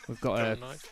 We've got a... Nice.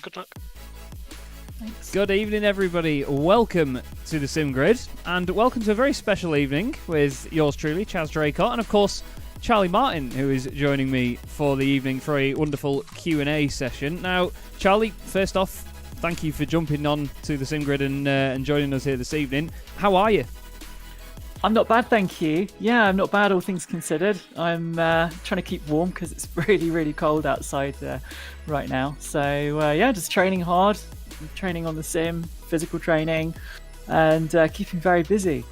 Good luck. Thanks. Good evening, everybody. Welcome to the Sim Grid, and welcome to a very special evening with yours truly, Chaz Draycott, and of course, Charlie Martin, who is joining me for the evening for a wonderful Q&A session. Now, Charlie, first off, thank you for jumping on to the Sim Grid and joining us here this evening. How are you? I'm not bad, thank you. Yeah, I'm not bad, all things considered. I'm trying to keep warm because it's really, really cold outside right now. So, yeah, just training hard, training on the sim, physical training, and keeping very busy.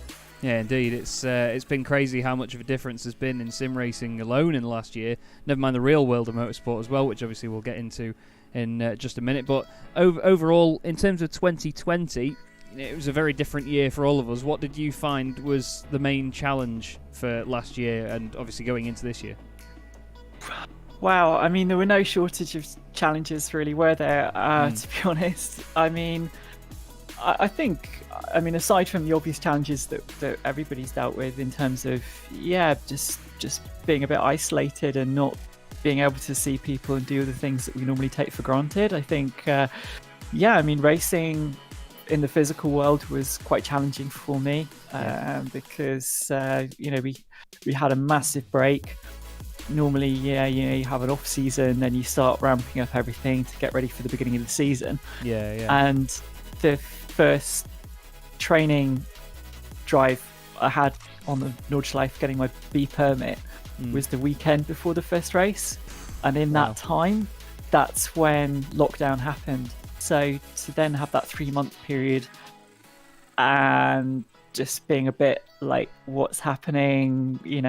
Yeah, indeed. It's been crazy how much of a difference there's been in sim racing alone in the last year. Never mind the real world of motorsport as well, which obviously we'll get into in just a minute. But overall, in terms of 2020, it was a very different year for all of us. What did you find was the main challenge for last year and obviously going into this year? Wow, I mean, there were no shortage of challenges, really, were there, to be honest? I mean, I think, aside from the obvious challenges that everybody's dealt with in terms of, just being a bit isolated and not being able to see people and do the things that we normally take for granted, I think, racing in the physical world was quite challenging for me because we had a massive break. Normally, you have an off season, then you start ramping up everything to get ready for the beginning of the season. And the first training drive I had on the Nordschleife getting my B permit was the weekend before the first race, and in that time, that's when lockdown happened. So to then have that 3-month period and just being a bit like, what's happening, it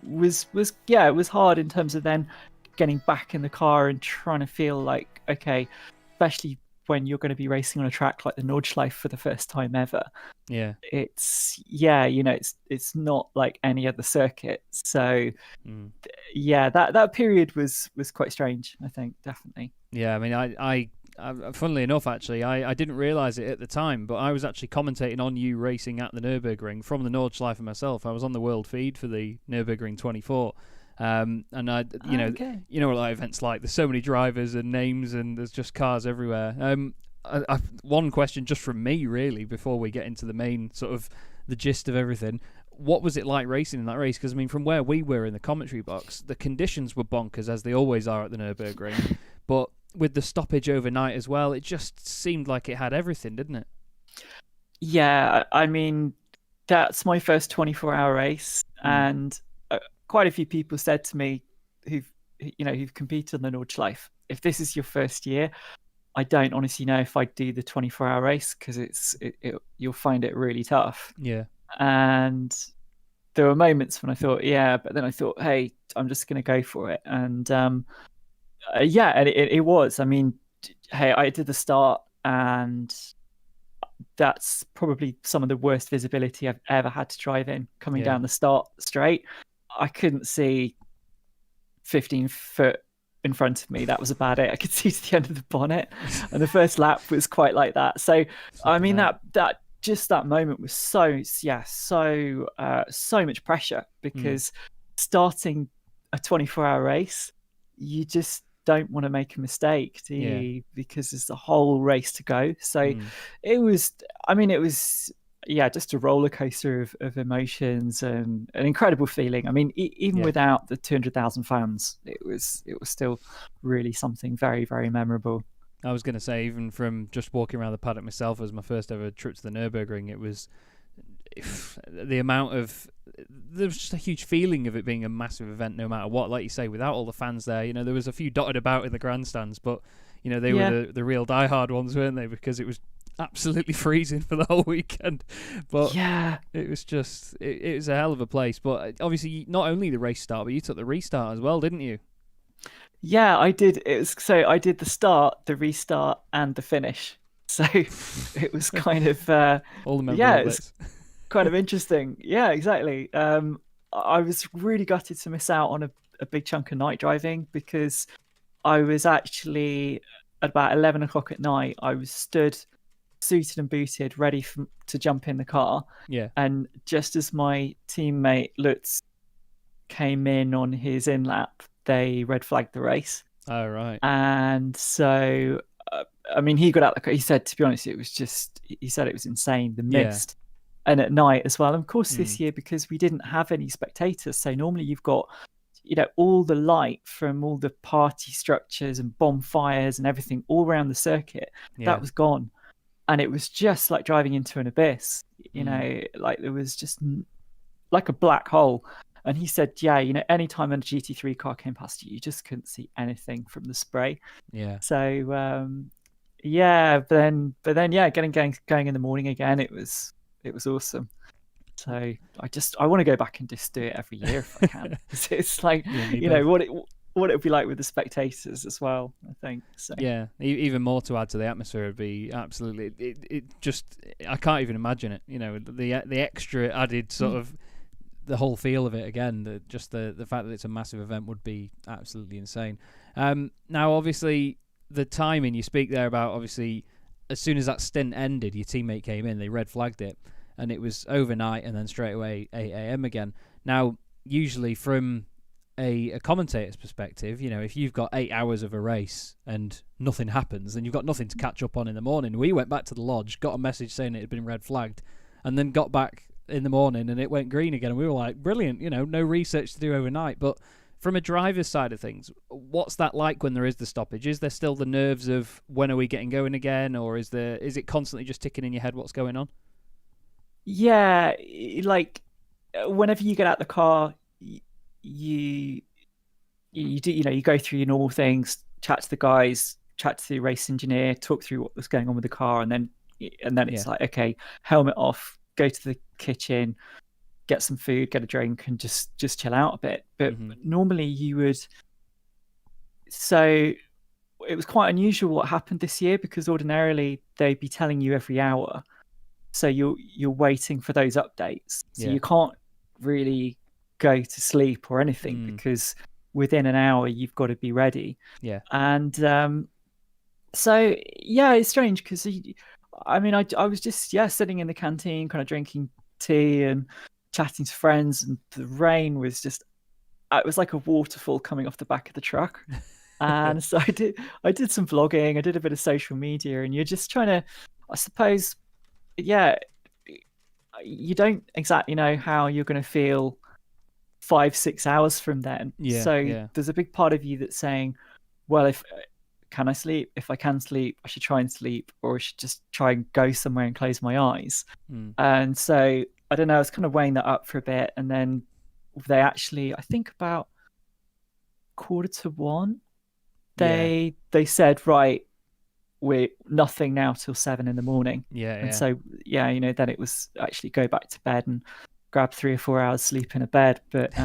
was hard in terms of then getting back in the car and trying to feel like, okay, especially when you're going to be racing on a track like the Nordschleife for the first time ever. Yeah. It's not like any other circuit. So that period was quite strange, I think, definitely. Yeah, I mean, I funnily enough, actually, I didn't realise it at the time, but I was actually commentating on you racing at the Nürburgring from the Nordschleife myself. I was on the world feed for the Nürburgring 24, and you know what that event's like. There's so many drivers and names, and there's just cars everywhere. One question just from me, really, before we get into the main sort of the gist of everything. What was it like racing in that race? Because, I mean, from where we were in the commentary box, the conditions were bonkers, as they always are at the Nürburgring, but with the stoppage overnight as well, it just seemed like it had everything, didn't it? Yeah, I mean, that's my first 24-hour race, and quite a few people said to me who've competed on the Nordschleife, if this is your first year, I don't honestly know if I'd do the 24-hour race because you'll find it really tough. Yeah. And there were moments when I thought, but then I thought, hey, I'm just going to go for it. And and it was. I mean, hey, I did the start, and that's probably some of the worst visibility I've ever had to drive in. Coming down the start straight, I couldn't see 15 foot in front of me. That was about it. I could see to the end of the bonnet, and the first lap was quite like that. So, I mean, that moment was so much pressure because starting a 24-hour race, you just don't want to make a mistake, do you? Because there's the whole race to go. So it was just a roller coaster of emotions and an incredible feeling. I mean, even without the 200,000 fans, it was still really something very, very memorable. I was going to say, even from just walking around the paddock myself as my first ever trip to the Nürburgring, it was the amount of, there was just a huge feeling of it being a massive event no matter what. Like you say, without all the fans there, there was a few dotted about in the grandstands, but they were the real diehard ones, weren't they? Because it was absolutely freezing for the whole weekend. But it was just, it was a hell of a place. But obviously, not only the race start, but you took the restart as well, didn't you? Yeah, I did. I did the start, the restart, and the finish. So it was kind of all the memorable bits. Kind of interesting. Yeah, exactly. I was really gutted to miss out on a big chunk of night driving because I was actually at about 11 o'clock at night. I was stood, suited and booted, ready to jump in the car. Yeah. And just as my teammate Lutz came in on his in lap, they red flagged the race. Oh, right. And so, he got out the car. He said, to be honest, it was insane, the mist. And at night as well. And of course, this year, because we didn't have any spectators, so normally you've got, all the light from all the party structures and bonfires and everything all around the circuit, that was gone. And it was just like driving into an abyss, like there was just like a black hole. And he said, anytime a GT3 car came past you, you just couldn't see anything from the spray. Yeah. So, but then, getting going in the morning again, it was awesome. So I want to go back and just do it every year if I can. It's like, what it would be like with the spectators as well, I think. So. Yeah, even more to add to the atmosphere would be absolutely. It just, I can't even imagine it. The extra added sort of the whole feel of it again. The fact that it's a massive event would be absolutely insane. Now, obviously, the timing you speak there about, obviously, as soon as that stint ended, your teammate came in, they red flagged it, and it was overnight and then straight away 8 a.m. again. Now, usually from a commentator's perspective, if you've got 8 hours of a race and nothing happens, then you've got nothing to catch up on in the morning. We went back to the lodge, got a message saying it had been red flagged, and then got back in the morning and it went green again. And we were like, brilliant, no research to do overnight. But from a driver's side of things, what's that like when there is the stoppage? Is there still the nerves of when are we getting going again, or is it constantly just ticking in your head what's going on? Yeah, like whenever you get out the car, you do, you go through your normal things, chat to the guys, chat to the race engineer, talk through what was going on with the car, and then it's like, okay, helmet off, go to the kitchen, get some food, get a drink, and just chill out a bit. But normally you would. So it was quite unusual what happened this year, because ordinarily they'd be telling you every hour. So you're waiting for those updates. So you can't really go to sleep or anything because within an hour you've got to be ready. Yeah. And so it's strange because I was just sitting in the canteen, kind of drinking tea and chatting to friends, and the rain was just, it was like a waterfall coming off the back of the truck. And so I did some vlogging, I did a bit of social media, and you're just trying to, I suppose, you don't exactly know how you're going to feel 5-6 hours from then. There's a big part of you that's saying, well, can I sleep? If I can sleep, I should try and sleep, or I should just try and go somewhere and close my eyes. And so I don't know, I was kind of weighing that up for a bit, and then they actually, I think about 1:45, they said, right, we're nothing now till 7 a.m. So then it was actually go back to bed and grab 3 or 4 hours sleep in a bed. But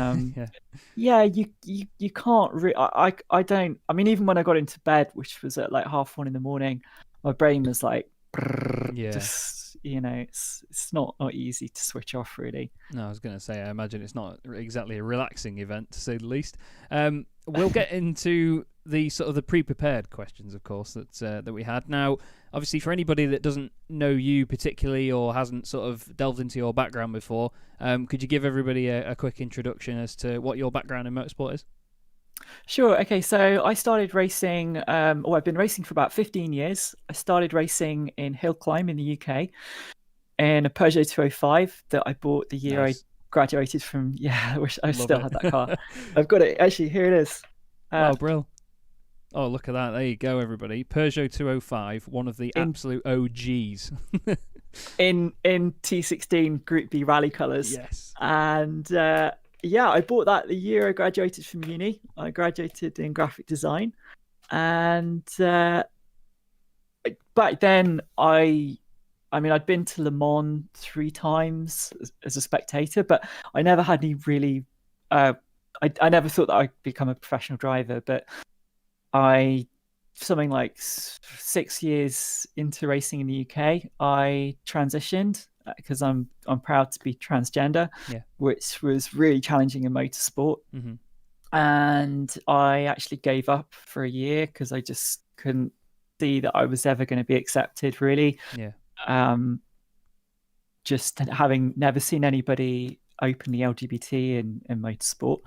you can't I don't, even when I got into bed, which was at like 1:30 a.m, my brain was like just, it's not easy to switch off, really. No, I was going to say, I imagine it's not exactly a relaxing event, to say the least. We'll get into the sort of the pre-prepared questions, of course, that we had. Now, obviously, for anybody that doesn't know you particularly or hasn't sort of delved into your background before, could you give everybody a quick introduction as to what your background in motorsport is? Sure. Okay, so I started racing, I've been racing for about 15 years. I started racing in hill climb in the UK in a Peugeot 205 that I bought the year I graduated from, I wish I still had that car. I've got it, actually, here it is. Oh, brill. Oh, look at that. There you go, everybody. Peugeot 205, one of the absolute OGs. in T16 Group B rally colours. Yes. And I bought that the year I graduated from uni. I graduated in graphic design. And back then, I'd been to Le Mans 3 times as a spectator, but I never had any really... I never thought that I'd become a professional driver, but something like 6 years into racing in the UK, I transitioned because I'm proud to be transgender, which was really challenging in motorsport. And I actually gave up for a year because I just couldn't see that I was ever going to be accepted, really. Just having never seen anybody openly LGBT in motorsport.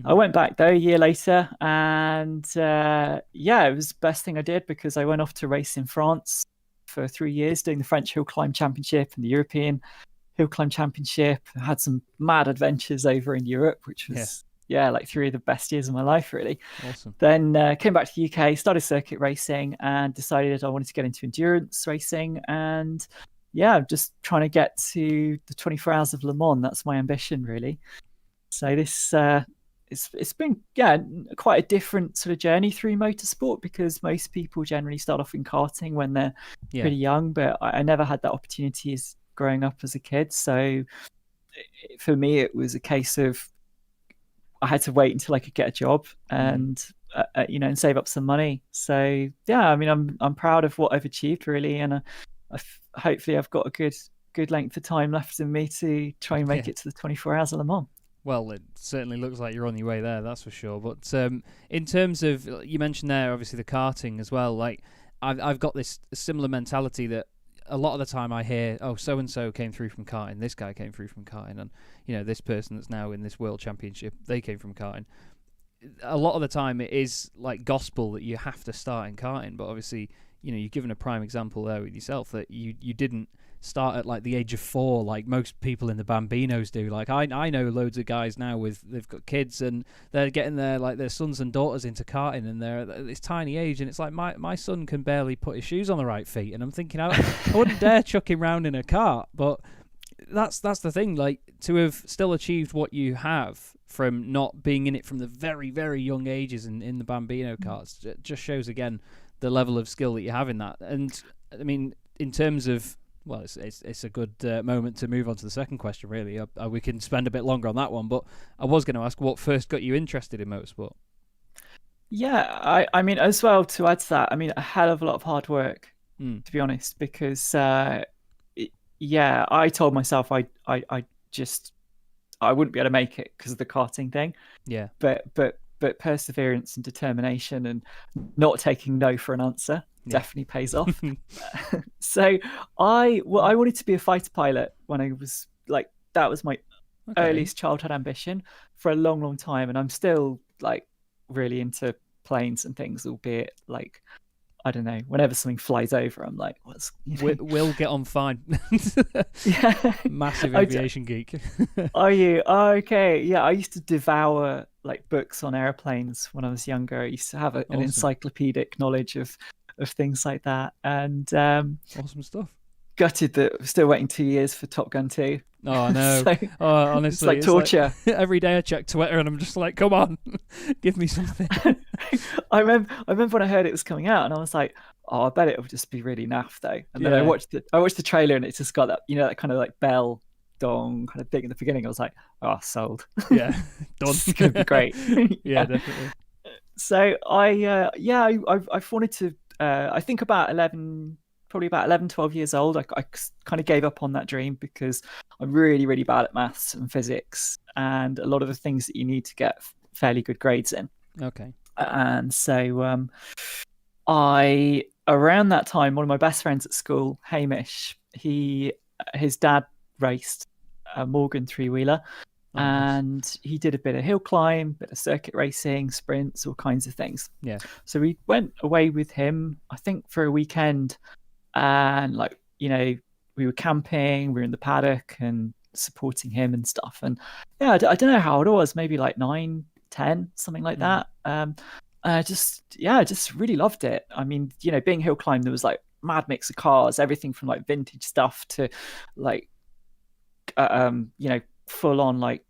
I went back though a year later, and it was the best thing I did, because I went off to race in France for 3 years, doing the French Hill Climb Championship and the European Hill Climb Championship. I had some mad adventures over in Europe, which was like 3 of the best years of my life, really. Awesome. Then came back to the UK, started circuit racing, and decided I wanted to get into endurance racing. And yeah, I'm just trying to get to the 24 Hours of Le Mans. That's my ambition, really. So this it's been quite a different sort of journey through motorsport, because most people generally start off in karting when they're pretty young, but I never had that opportunity as growing up as a kid. So for me, it was a case of I had to wait until I could get a job and and save up some money. So yeah, I mean, I'm proud of what I've achieved, really, and hopefully I've got a good length of time left in me to try and make it to the 24 Hours of Le Mans. Well, it certainly looks like you're on your way there, that's for sure. But in terms of, you mentioned there, obviously, the karting as well. Like, I've got this similar mentality that a lot of the time I hear, oh, so-and-so came through from karting, this guy came through from karting, and, this person that's now in this world championship, they came from karting. A lot of the time it is like gospel that you have to start in karting, but obviously, you've given a prime example there with yourself that you didn't start at like the age of 4 like most people in the Bambinos do. Like I know loads of guys now they've got kids and they're getting their sons and daughters into karting, and they're at this tiny age, and it's like my son can barely put his shoes on the right feet, and I'm thinking I wouldn't dare chuck him round in a cart. But that's the thing, like, to have still achieved what you have from not being in it from the very, very young ages in the Bambino karts, it just shows again the level of skill that you have in that. And I mean, in terms of, well, it's a good moment to move on to the second question, really. We can spend a bit longer on that one, but I was going to ask what first got you interested in motorsport. Yeah, I mean, as well, to add to that, I mean, a hell of a lot of hard work, to be honest, because I told myself I wouldn't be able to make it because of the karting thing. Yeah. But perseverance and determination and not taking no for an answer definitely pays off. So I wanted to be a fighter pilot when I was like, that was my earliest childhood ambition for a long, long time. And I'm still like really into planes and things, albeit like, I don't know, whenever something flies over, I'm like, what's... We'll get on fine. Yeah. Massive aviation geek. Are you? Oh, okay. Yeah, I used to devour like books on airplanes when I was younger. I used to have an encyclopedic knowledge of things like that. And awesome stuff. Gutted that we're still waiting 2 years for Top Gun 2. Oh, I know. So, honestly, it's like torture. Like, every day I check Twitter and I'm just like, come on, give me something. I remember when I heard it was coming out, and I was like, oh, I bet it will just be really naff though. And then I watched the trailer, and it's just got that, that kind of like bell dong kind of thing in the beginning. I was like, oh, sold. Yeah, done. It's gonna be great. Yeah, definitely. So I've wanted to. I think probably about 11, 12 years old, I kind of gave up on that dream because I'm really, really bad at maths and physics and a lot of the things that you need to get fairly good grades in. Okay. And so around that time, one of my best friends at school, Hamish, his dad raced a Morgan three-wheeler. Oh, nice. And he did a bit of hill climb, bit of circuit racing, sprints, all kinds of things. Yeah. So we went away with him, I think, for a weekend. And we were camping, we were in the paddock and supporting him and stuff. And yeah, I don't know how old I was, maybe like 9, 10, something like that. I just really loved it. I mean, being hill climb, there was like mad mix of cars, everything from like vintage stuff to like, full on like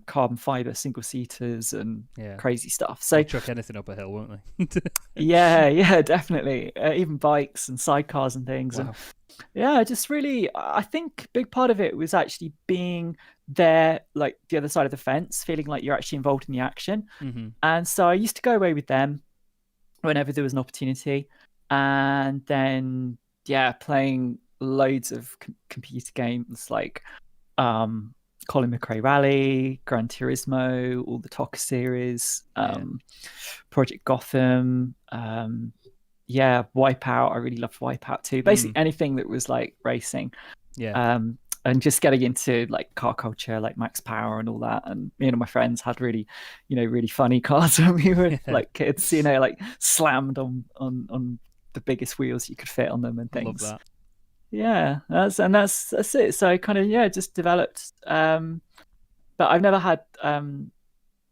carbon fiber single seaters and crazy stuff. So they'll chuck anything up a hill, won't they? yeah, definitely. Even bikes and sidecars and things. Wow. And just really, I think a big part of it was actually being there, like the other side of the fence, feeling like you're actually involved in the action. Mm-hmm. And so I used to go away with them whenever there was an opportunity, and then playing loads of computer games like Colin McRae Rally, Gran Turismo, all the TOCA series, Project Gotham, Wipeout. I really loved Wipeout too. Basically anything that was like racing. Yeah. And just getting into like car culture, like Max Power and all that. And me and my friends had really, really funny cars when we were like kids, like slammed on the biggest wheels you could fit on them and things. Love that. Yeah, that's it. So I kind of just developed, but I've never had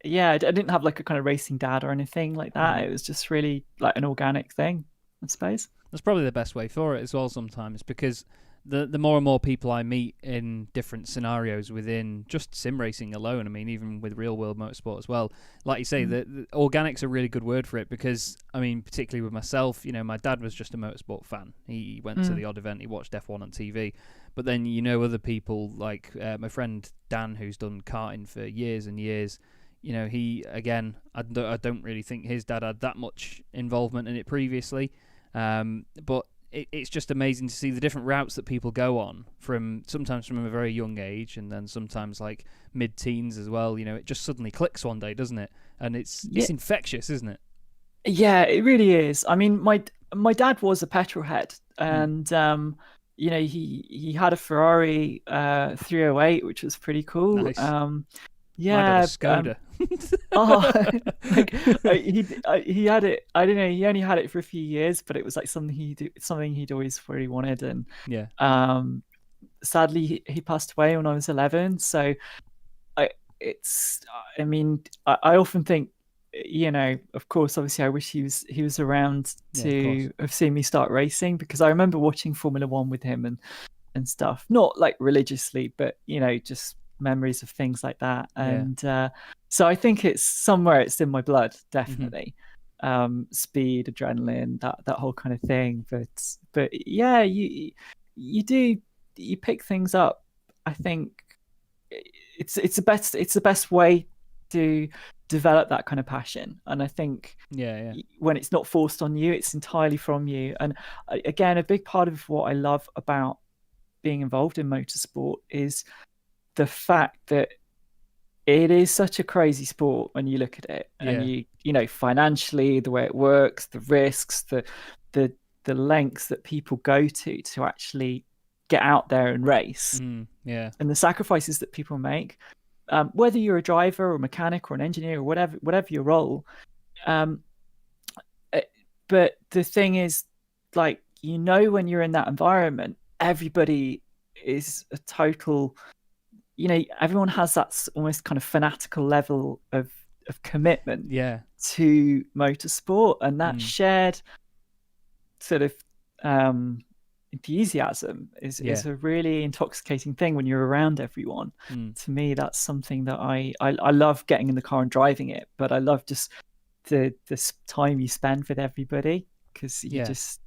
yeah, I didn't have like a kind of racing dad or anything like that. It was just really like an organic thing, I suppose. That's probably the best way for it as well sometimes, because the more and more people I meet in different scenarios within just sim racing alone, I mean, even with real world motorsport as well, like you say, the organic's a really good word for it, because, I mean, particularly with myself, you know, my dad was just a motorsport fan. He went to the odd event, he watched F1 on TV, but then, you know, other people like my friend Dan, who's done karting for years and years, you know, he, again, I don't really think his dad had that much involvement in it previously, but it's just amazing to see the different routes that people go on, from sometimes from a very young age, and then sometimes like mid-teens as well. You know, it just suddenly clicks one day, doesn't it? And it's infectious, isn't it? Yeah, it really is. I mean, my dad was a petrol head, and you know, he had a Ferrari 308, which was pretty cool. Nice. Yeah, Skoda. like he had it. I don't know. He only had it for a few years, but it was like something he'd always really wanted. And yeah, sadly, he passed away when I was 11. So I mean, I often think, you know, of course, obviously, I wish he was around to have seen me start racing, because I remember watching Formula One with him and stuff. Not like religiously, but you know, just memories of things like that. And so I think it's in my blood, definitely. Speed, adrenaline, that whole kind of thing. But yeah, you pick things up. I think it's the best way to develop that kind of passion. And I think when it's not forced on you, it's entirely from you. And again, a big part of what I love about being involved in motorsport is the fact that it is such a crazy sport when you look at it, and you know, financially, the way it works, the risks, the lengths that people go to actually get out there and race, and the sacrifices that people make, whether you're a driver or a mechanic or an engineer or whatever your role. But the thing is, like, you know, when you're in that environment, everybody is a total, you know, everyone has that almost kind of fanatical level of commitment to motorsport, and that shared sort of enthusiasm is a really intoxicating thing when you're around everyone. To me, that's something that I love, getting in the car and driving it, but I love just the time you spend with everybody, because you just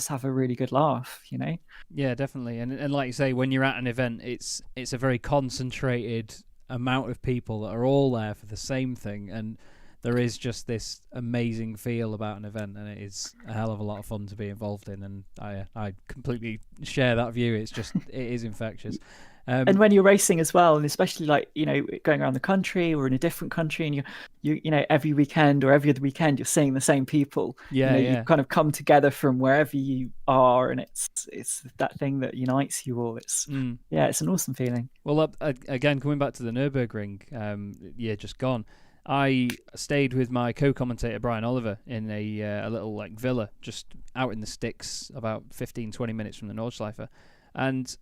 have a really good laugh, you know. Yeah, definitely. And like you say, when you're at an event, it's a very concentrated amount of people that are all there for the same thing, and there is just this amazing feel about an event, and it is a hell of a lot of fun to be involved in. And I completely share that view. It is infectious. And when you're racing as well, and especially like, you know, going around the country or in a different country, and you know, every weekend or every other weekend you're seeing the same people. You kind of come together from wherever you are, and it's that thing that unites you all. It's it's an awesome feeling. Well, again, coming back to the Nürburgring, just gone, I stayed with my co-commentator Brian Oliver in a little like villa just out in the sticks, about 15-20 minutes from the Nordschleife, and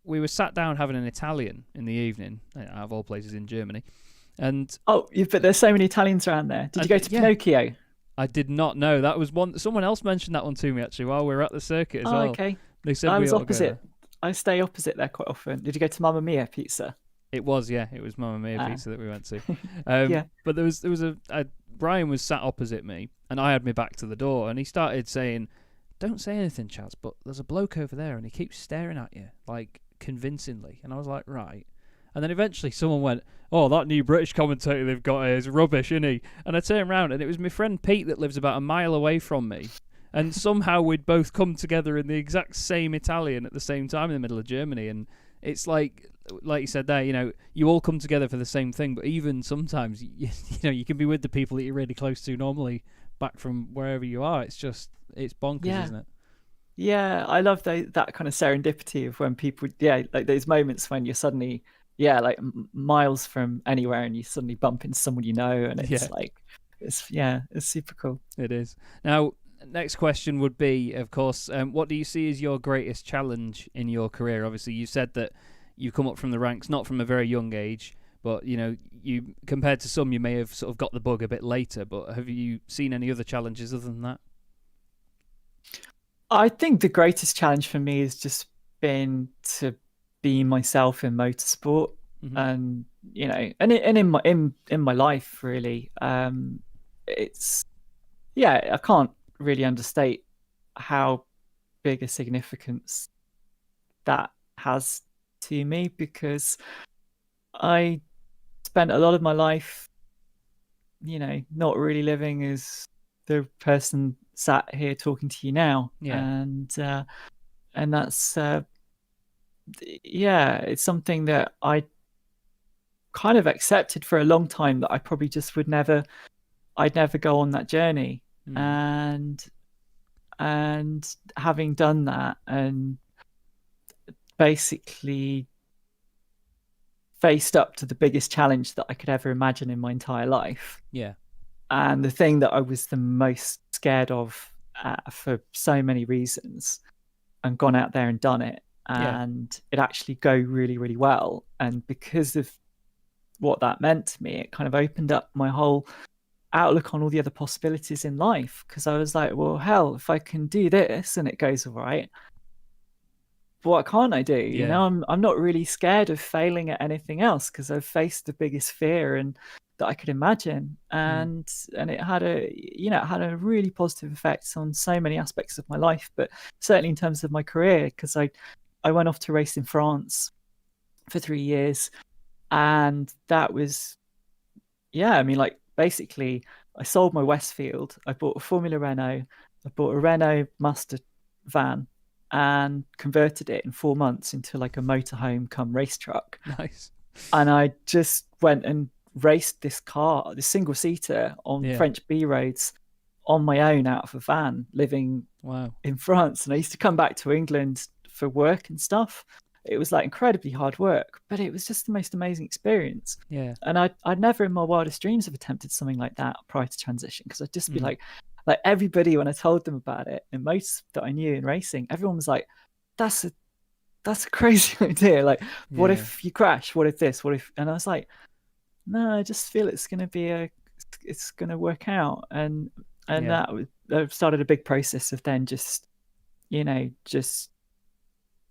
we were sat down having an Italian in the evening, out of all places in Germany. And but there's so many Italians around there. Did you go to Pinocchio? I did not know. That was one. Someone else mentioned that one to me actually while we were at the circuit as well. Okay. They said I was opposite. I stay opposite there quite often. Did you go to Mamma Mia Pizza? It was Mamma Mia Pizza that we went to. But there was Brian was sat opposite me, and I had my back to the door, and he started saying, "Don't say anything, Chaz, but there's a bloke over there, and he keeps staring at you like convincingly." And I was like, right. And then eventually someone went, "Oh, that new British commentator they've got here is rubbish, isn't he?" And I turned around, and it was my friend Pete that lives about a mile away from me. And somehow we'd both come together in the exact same Italian at the same time in the middle of Germany. And it's like you said there, you know, you all come together for the same thing, but even sometimes, you know, you can be with the people that you're really close to normally back from wherever you are. It's bonkers, isn't it? Yeah, I love that kind of serendipity of when people, like those moments when you're suddenly, like miles from anywhere, and you suddenly bump into someone you know, and it's like, it's super cool. It is. Now, next question would be, of course, what do you see as your greatest challenge in your career? Obviously, you said that you've come up from the ranks not from a very young age, But you compared to some, you may have sort of got the bug a bit later. But have you seen any other challenges other than that? I think the greatest challenge for me has just been to be myself in motorsport, Mm-hmm. and and in my life really. It's I can't really understate how big a significance that has to me, because I spent a lot of my life, not really living as the person sat here talking to you now. Yeah. And that's it's something that I kind of accepted for a long time, that I probably just I'd never go on that journey. And having done that and basically faced up to the biggest challenge that I could ever imagine in my entire life. Yeah. And the thing that I was the most scared of, for so many reasons, and gone out there and done it, and it actually go really, really well. And because of what that meant to me, it kind of opened up my whole outlook on all the other possibilities in life, because I was like, well, hell, if I can do this and it goes all right, what can't I do? I'm not really scared of failing at anything else, because I've faced the biggest fear and that I could imagine, and it had a really positive effect on so many aspects of my life, but certainly in terms of my career, because I went off to race in France for 3 years, and that was basically I sold my Westfield, I bought a Formula Renault, I bought a Renault Master van, and converted it in 4 months into like a motorhome come race truck. Nice. And I just went and raced this car, this single seater, on French B roads on my own out of a van, living in France. And I used to come back to England for work and stuff. It was like incredibly hard work, but it was just the most amazing experience. Yeah. And I'd never in my wildest dreams have attempted something like that prior to transition, because I'd just be like everybody, when I told them about it, and most that I knew in racing, everyone was like, that's a crazy idea. Like, what if you crash? What if this? What if? And I was like, no, I just feel it's going to work out. And that started a big process of then just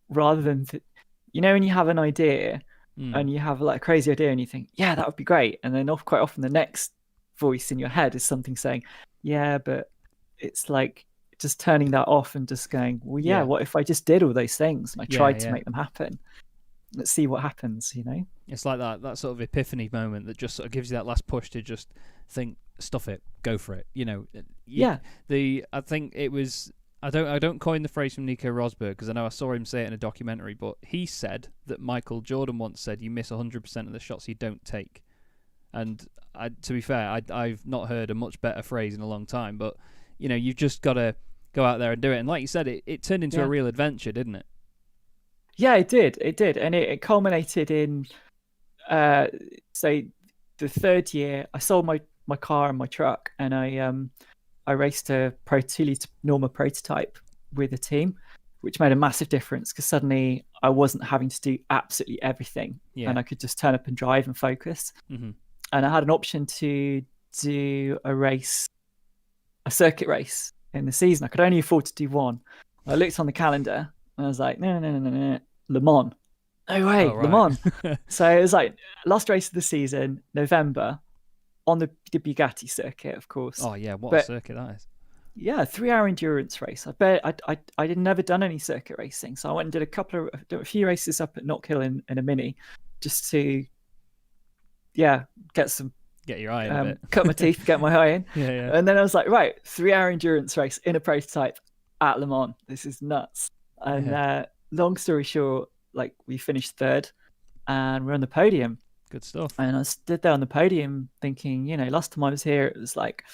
rather than, when you have an idea and you have like a crazy idea and you think, yeah, that would be great. And then quite often the next voice in your head is something saying, yeah, but it's like just turning that off and just going, well, what if I just did all those things and I tried to make them happen? Let's see what happens, It's like that sort of epiphany moment that just sort of gives you that last push to just think, stuff it, go for it. I think it was, I don't coin the phrase from Nico Rosberg, because I know I saw him say it in a documentary, but he said that Michael Jordan once said, you miss 100% of the shots you don't take. And to be fair, I've not heard a much better phrase in a long time, but you've just got to go out there and do it. And like you said, it turned into a real adventure, didn't it? Yeah, it did. And it culminated in, say, the third year, I sold my car and my truck, and I raced a Pro 2-litre Norma prototype with a team, which made a massive difference, because suddenly I wasn't having to do absolutely everything, and I could just turn up and drive and focus. Mm-hmm. And I had an option to do a circuit race in the season. I could only afford to do one. I looked on the calendar and I was like, no, Le Mans. No way, Le Mans. So it was like last race of the season, November, on the Bugatti circuit, of course. Oh yeah, what a circuit that is. Yeah, 3-hour endurance race. I bet I had never done any circuit racing, so I went and did a few races up at Knockhill in a Mini, just to get your eye in a bit. Cut my teeth, get my eye in. Yeah. And then I was like, right, 3-hour endurance race in a prototype at Le Mans. This is nuts. And long story short, like, we finished third and we're on the podium. Good stuff. And I stood there on the podium thinking, last time I was here, it was like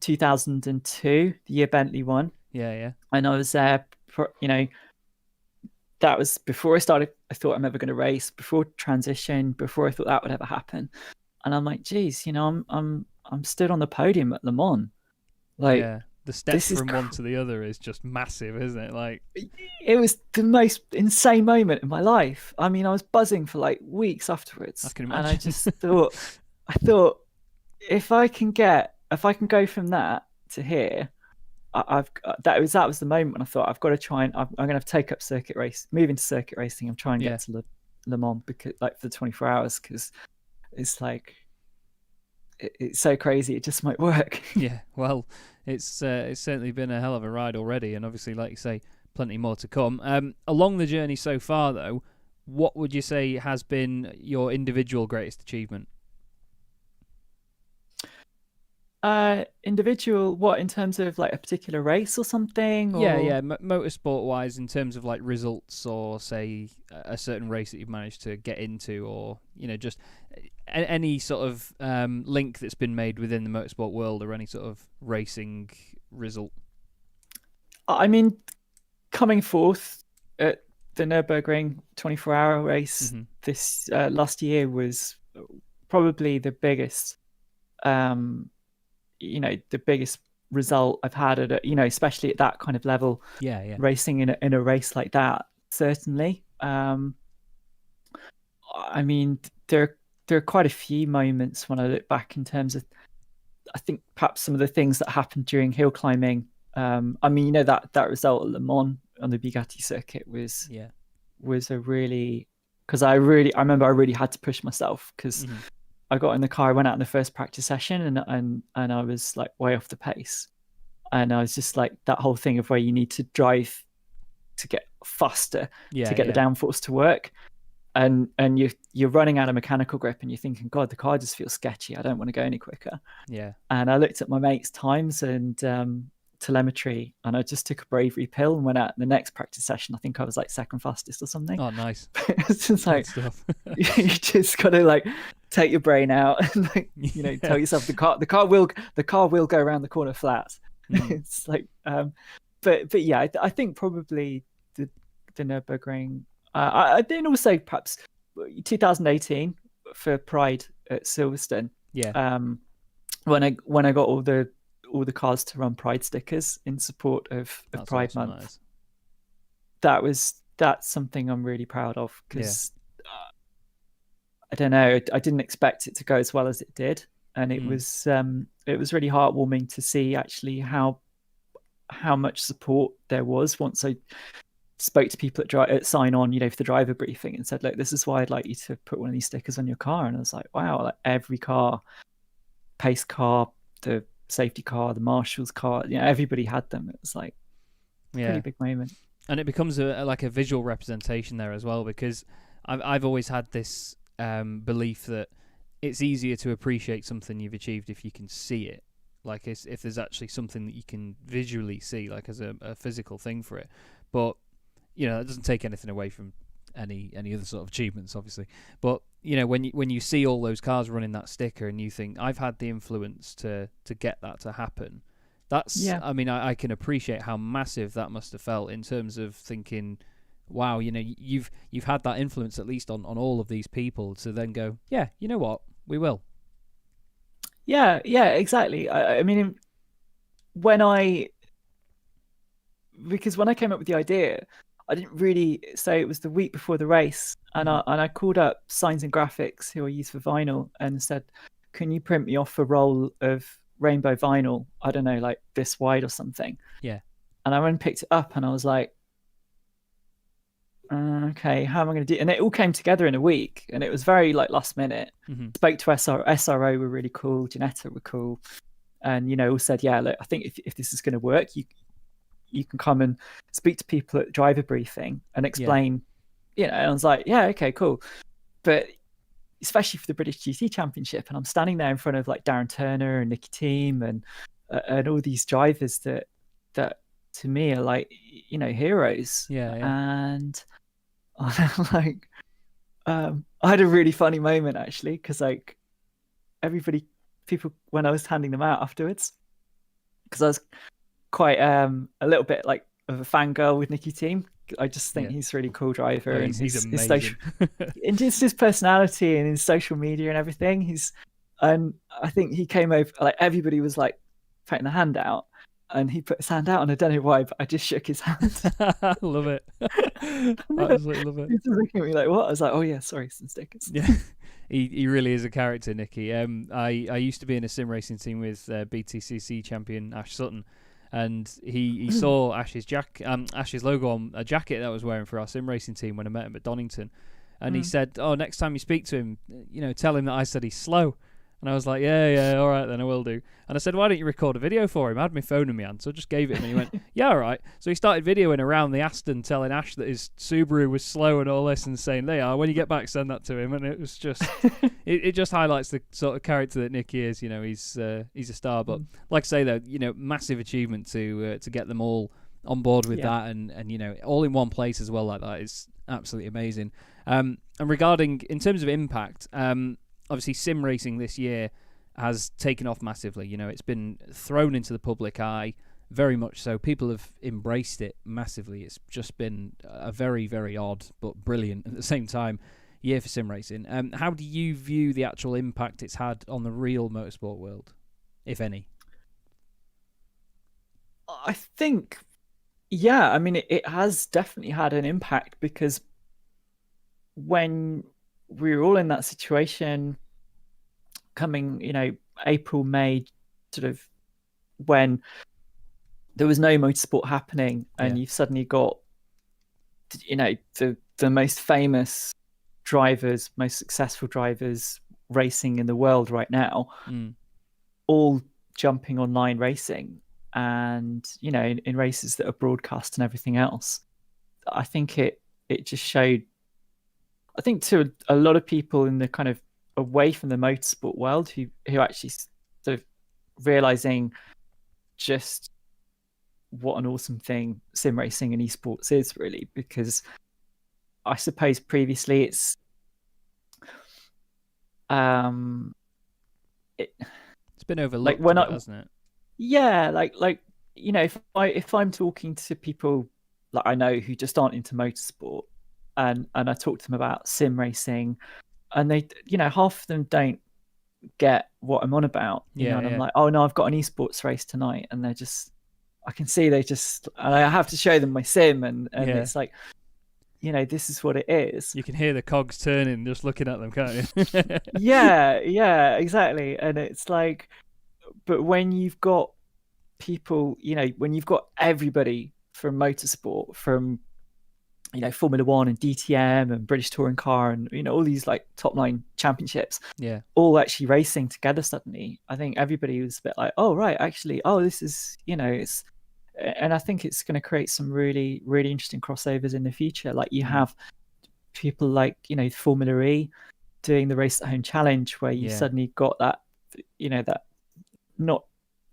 2002, the year Bentley won. Yeah. And I was there, that was before I thought I'm ever going to race, before transition, before I thought that would ever happen. And I'm like, geez, I'm stood on the podium at Le Mans. Like, The step This is from one to the other is just massive, isn't it? Like, it was the most insane moment in my life. I mean, I was buzzing for like weeks afterwards, I can and I imagine. just thought, if I can go from that to here, that was the moment when I thought I've got to try and I'm going to have to take up move into circuit racing and try and get to Le Mans, because like for the 24 hours, because it's like it's so crazy it just might work. Yeah, well, it's certainly been a hell of a ride already, and obviously, like you say, plenty more to come. Along the journey so far, though, what would you say has been your individual greatest achievement? Individual, what, in terms of like a particular race or something? Or... Yeah. Motorsport wise, in terms of like results, or say a certain race that you've managed to get into, or just any sort of link that's been made within the motorsport world, or any sort of racing result. I mean, coming fourth at the Nürburgring 24-hour race this last year was probably the biggest. The biggest result I've had at especially at that kind of level. Yeah. Racing in a race like that, certainly. I mean, there are quite a few moments when I look back in terms of, I think perhaps some of the things that happened during hill climbing. I mean, that result at Le Mans on the Bugatti circuit was a really, because I remember I really had to push myself, because I got in the car, I went out in the first practice session, and I was like way off the pace. And I was just like, that whole thing of where you need to drive to get faster to get the downforce to work. And you're running out of mechanical grip, and you're thinking, God, the car just feels sketchy. I don't want to go any quicker. Yeah. And I looked at my mates' times and telemetry, and I just took a bravery pill and went out in the next practice session. I think I was like second fastest or something. Oh, nice. It's just like, you just got to like take your brain out and like, tell yourself the car will go around the corner flat. It's like, but yeah, I think probably the Nürburgring. I then also perhaps 2018 for Pride at Silverstone. Yeah. When I got all the cars to run Pride stickers in support of Pride awesome, Month. That's something I'm really proud of, because I don't know, I didn't expect it to go as well as it did, and it was really heartwarming to see actually how much support there was once I spoke to people at Sign On, for the driver briefing, and said, look, this is why I'd like you to put one of these stickers on your car. And I was like, wow, like every car, pace car, the safety car, the marshal's car, everybody had them. It was like a pretty big moment. And it becomes like a visual representation there as well, because I've always had this belief that it's easier to appreciate something you've achieved if you can see it, like if there's actually something that you can visually see, like as a physical thing for it. But that doesn't take anything away from any other sort of achievements, obviously. But when you see all those cars running that sticker, and you think, I've had the influence to get that to happen, that's I mean, I can appreciate how massive that must have felt, in terms of thinking, wow, you've had that influence at least on all of these people, to then go, yeah, you know what, we will. Yeah, exactly. I mean, because when I came up with the idea, I didn't really say, it was the week before the race, and I called up Signs and Graphics, who I use for vinyl, and said, can you print me off a roll of rainbow vinyl, I don't know, like this wide or something. Yeah. And I went and picked it up, and I was like, okay, how am I going to do it? And it all came together in a week, and it was very like last minute. Spoke to SRO, were really cool, Janetta were cool, and all said, yeah, look, I think if this is going to work, you can come and speak to people at driver briefing and explain, and I was like, yeah, okay, cool. But especially for the British GT Championship, and I'm standing there in front of like Darren Turner and Nicky Team and all these drivers that to me are like, heroes. And I'm like, I had a really funny moment actually, because like people, when I was handing them out afterwards, because I was quite a little bit like of a fangirl with Nicky Team. I just think he's a really cool driver, and he's amazing. And just his personality and his social media and everything. And I think he came over, like everybody was like putting the hand out, and he put his hand out, and I don't know why, but I just shook his hand. Love it. Absolutely love it. He's just looking at me like, what? I was like, oh yeah, sorry, some stickers. Yeah, he really is a character, Nicky. I used to be in a sim racing team with BTCC champion Ash Sutton, and he saw Ash's logo on a jacket that I was wearing for our sim racing team when I met him at Donington, and he said, "Oh, next time you speak to him, tell him that I said he's slow." And I was like, yeah, all right, then I will do. And I said, why don't you record a video for him? I had my phone in my hand, so I just gave it him, and he went, yeah, all right. So he started videoing around the Aston, telling Ash that his Subaru was slow and all this, and saying, they are, when you get back, send that to him. And it was just, it just highlights the sort of character that Nicky is. He's a star. But like I say, though, massive achievement to get them all on board with that, and all in one place as well like that is absolutely amazing. And regarding, in terms of impact, obviously, sim racing this year has taken off massively. It's been thrown into the public eye, very much so. People have embraced it massively. It's just been a very, very odd but brilliant at the same time year for sim racing. How do you view the actual impact it's had on the real motorsport world, if any? I think, yeah, I mean, it has definitely had an impact, because when we were all in that situation coming, April, May, sort of when there was no motorsport happening, and you've suddenly got, the most famous drivers, most successful drivers racing in the world right now, all jumping online racing, and, in races that are broadcast and everything else. I think it just showed, I think, to a lot of people in the kind of away from the motorsport world who actually sort of realizing just what an awesome thing sim racing and esports is, really, because I suppose previously it's been overlooked, hasn't it? Yeah, if I'm talking to people like I know who just aren't into motorsport, and I talk to them about sim racing, and they, half of them don't get what I'm on about. I'm like, oh no, I've got an esports race tonight, and they're just, I can see and I have to show them my sim, and it's like, this is what it is. You can hear the cogs turning just looking at them, can't you? yeah, exactly. And it's like, but when you've got people, when you've got everybody from motorsport, from Formula One and DTM and British Touring Car and all these like top 9 championships, all actually racing together suddenly, I think everybody was a bit like, oh right, actually, this is it's, and I think it's going to create some really, really interesting crossovers in the future. Like you have people like Formula E doing the Race at Home Challenge, where you suddenly got that that, not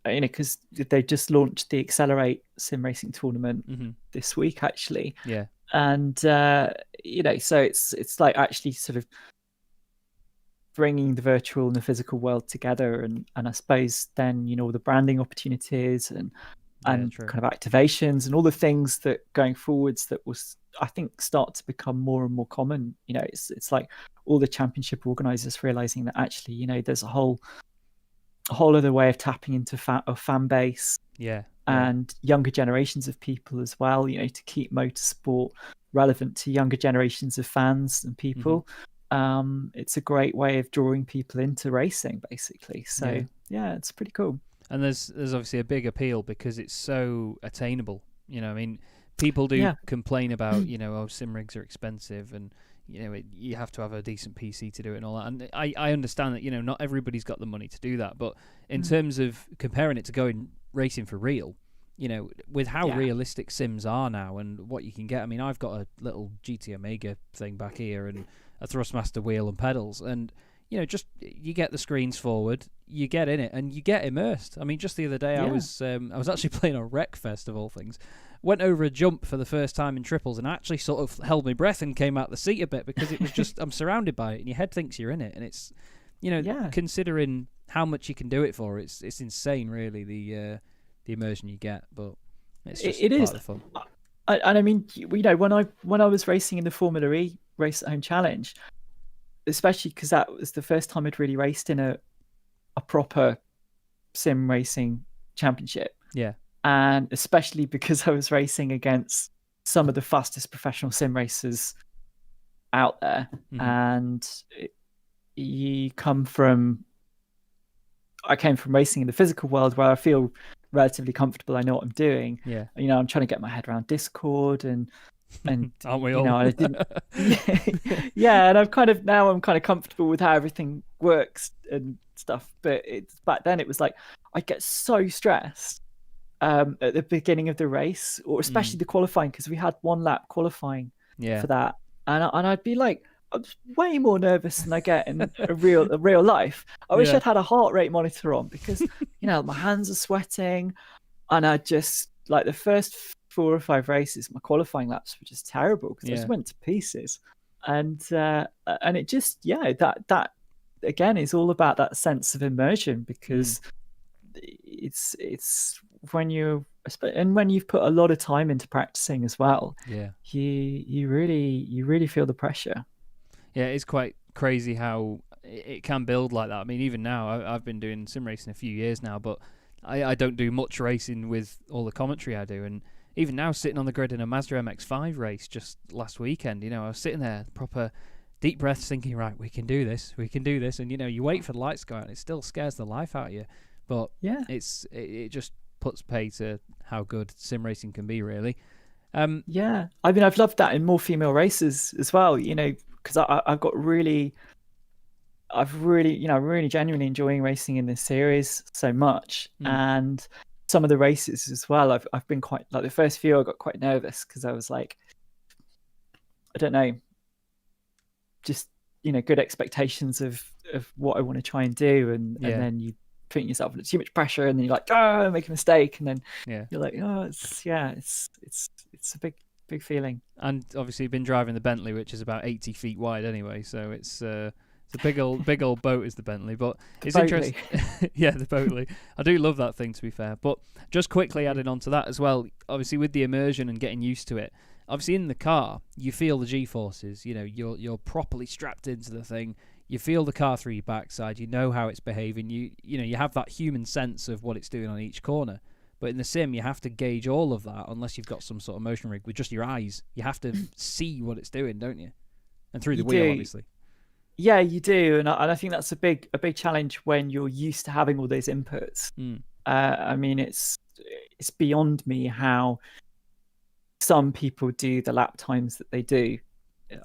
because they just launched the Accelerate sim racing tournament this week actually, and so it's like actually sort of bringing the virtual and the physical world together, and I suppose then the branding opportunities and kind of activations and all the things that going forwards that was, I think, start to become more and more common. It's like all the championship organizers realizing that actually there's a whole other way of tapping into a fan base, and younger generations of people as well, to keep motorsport relevant to younger generations of fans and people. It's a great way of drawing people into racing, basically. So yeah, it's pretty cool. And there's obviously a big appeal because it's so attainable. I mean, people do complain about sim rigs are expensive, and you have to have a decent PC to do it and all that. And I understand that not everybody's got the money to do that, but in terms of comparing it to going racing for real, with how realistic sims are now and what you can get. I mean, I've got a little GT Omega thing back here and a Thrustmaster wheel and pedals, and just you get the screens forward, you get in it, and you get immersed. I mean, just the other day I was actually playing on Wreckfest of all things. Went over a jump for the first time in triples and actually sort of held my breath and came out the seat a bit because it was just I'm surrounded by it, and your head thinks you're in it, and it's considering how much you can do it for, it's insane, really, the immersion you get. But it's just part of the fun. And I mean, when I was racing in the Formula E Race at Home Challenge, especially because that was the first time I'd really raced in a proper sim racing championship. and especially because I was racing against some of the fastest professional sim racers out there. And I came from racing in the physical world where I feel relatively comfortable. I know what I'm doing. Yeah. I'm trying to get my head around Discord and aren't we all? I didn't. Yeah, and I'm kind of comfortable with how everything works and stuff. But back then it was like I get so stressed at the beginning of the race, or especially the qualifying, because we had 1 lap qualifying for that, and I'd be like, I'm way more nervous than I get in a real life. I wish I'd had a heart rate monitor on, because my hands are sweating, and I just, like, the first 4 or 5 races, my qualifying laps were just terrible because I just went to pieces, and it just that again is all about that sense of immersion, because it's when you've put a lot of time into practicing as well, you really feel the pressure. Yeah, it's quite crazy how it can build like that. I mean, even now, I've been doing sim racing a few years now, but I don't do much racing with all the commentary I do. And even now, sitting on the grid in a Mazda MX-5 race just last weekend, I was sitting there, proper deep breaths, thinking, right, we can do this. And, you wait for the lights to go out, and it still scares the life out of you. But it just puts pay to how good sim racing can be, really. I mean, I've loved that in more female races as well, because I'm really genuinely enjoying racing in this series so much. And some of the races as well, I've been quite, like, the first few I got quite nervous because I was like, I don't know, just good expectations of what I want to try and do, and then you putting yourself under too much pressure, and then you're like, oh, make a mistake, and then you're like, oh, it's a big feeling. And obviously you've been driving the Bentley, which is about 80 feet wide anyway, so it's a big old boat is the Bentley. But it's interesting. Yeah, the Boatley. I do love that thing, to be fair. But just quickly adding on to that as well, obviously with the immersion and getting used to it, obviously in the car you feel the G-forces. You're properly strapped into the thing. You feel the car through your backside. You know how it's behaving. You have that human sense of what it's doing on each corner. But in the sim, you have to gauge all of that unless you've got some sort of motion rig with just your eyes. You have to see what it's doing, don't you? And through the wheel, obviously. Yeah, you do, and I think that's a big challenge when you're used to having all those inputs. I mean, it's beyond me how some people do the lap times that they do.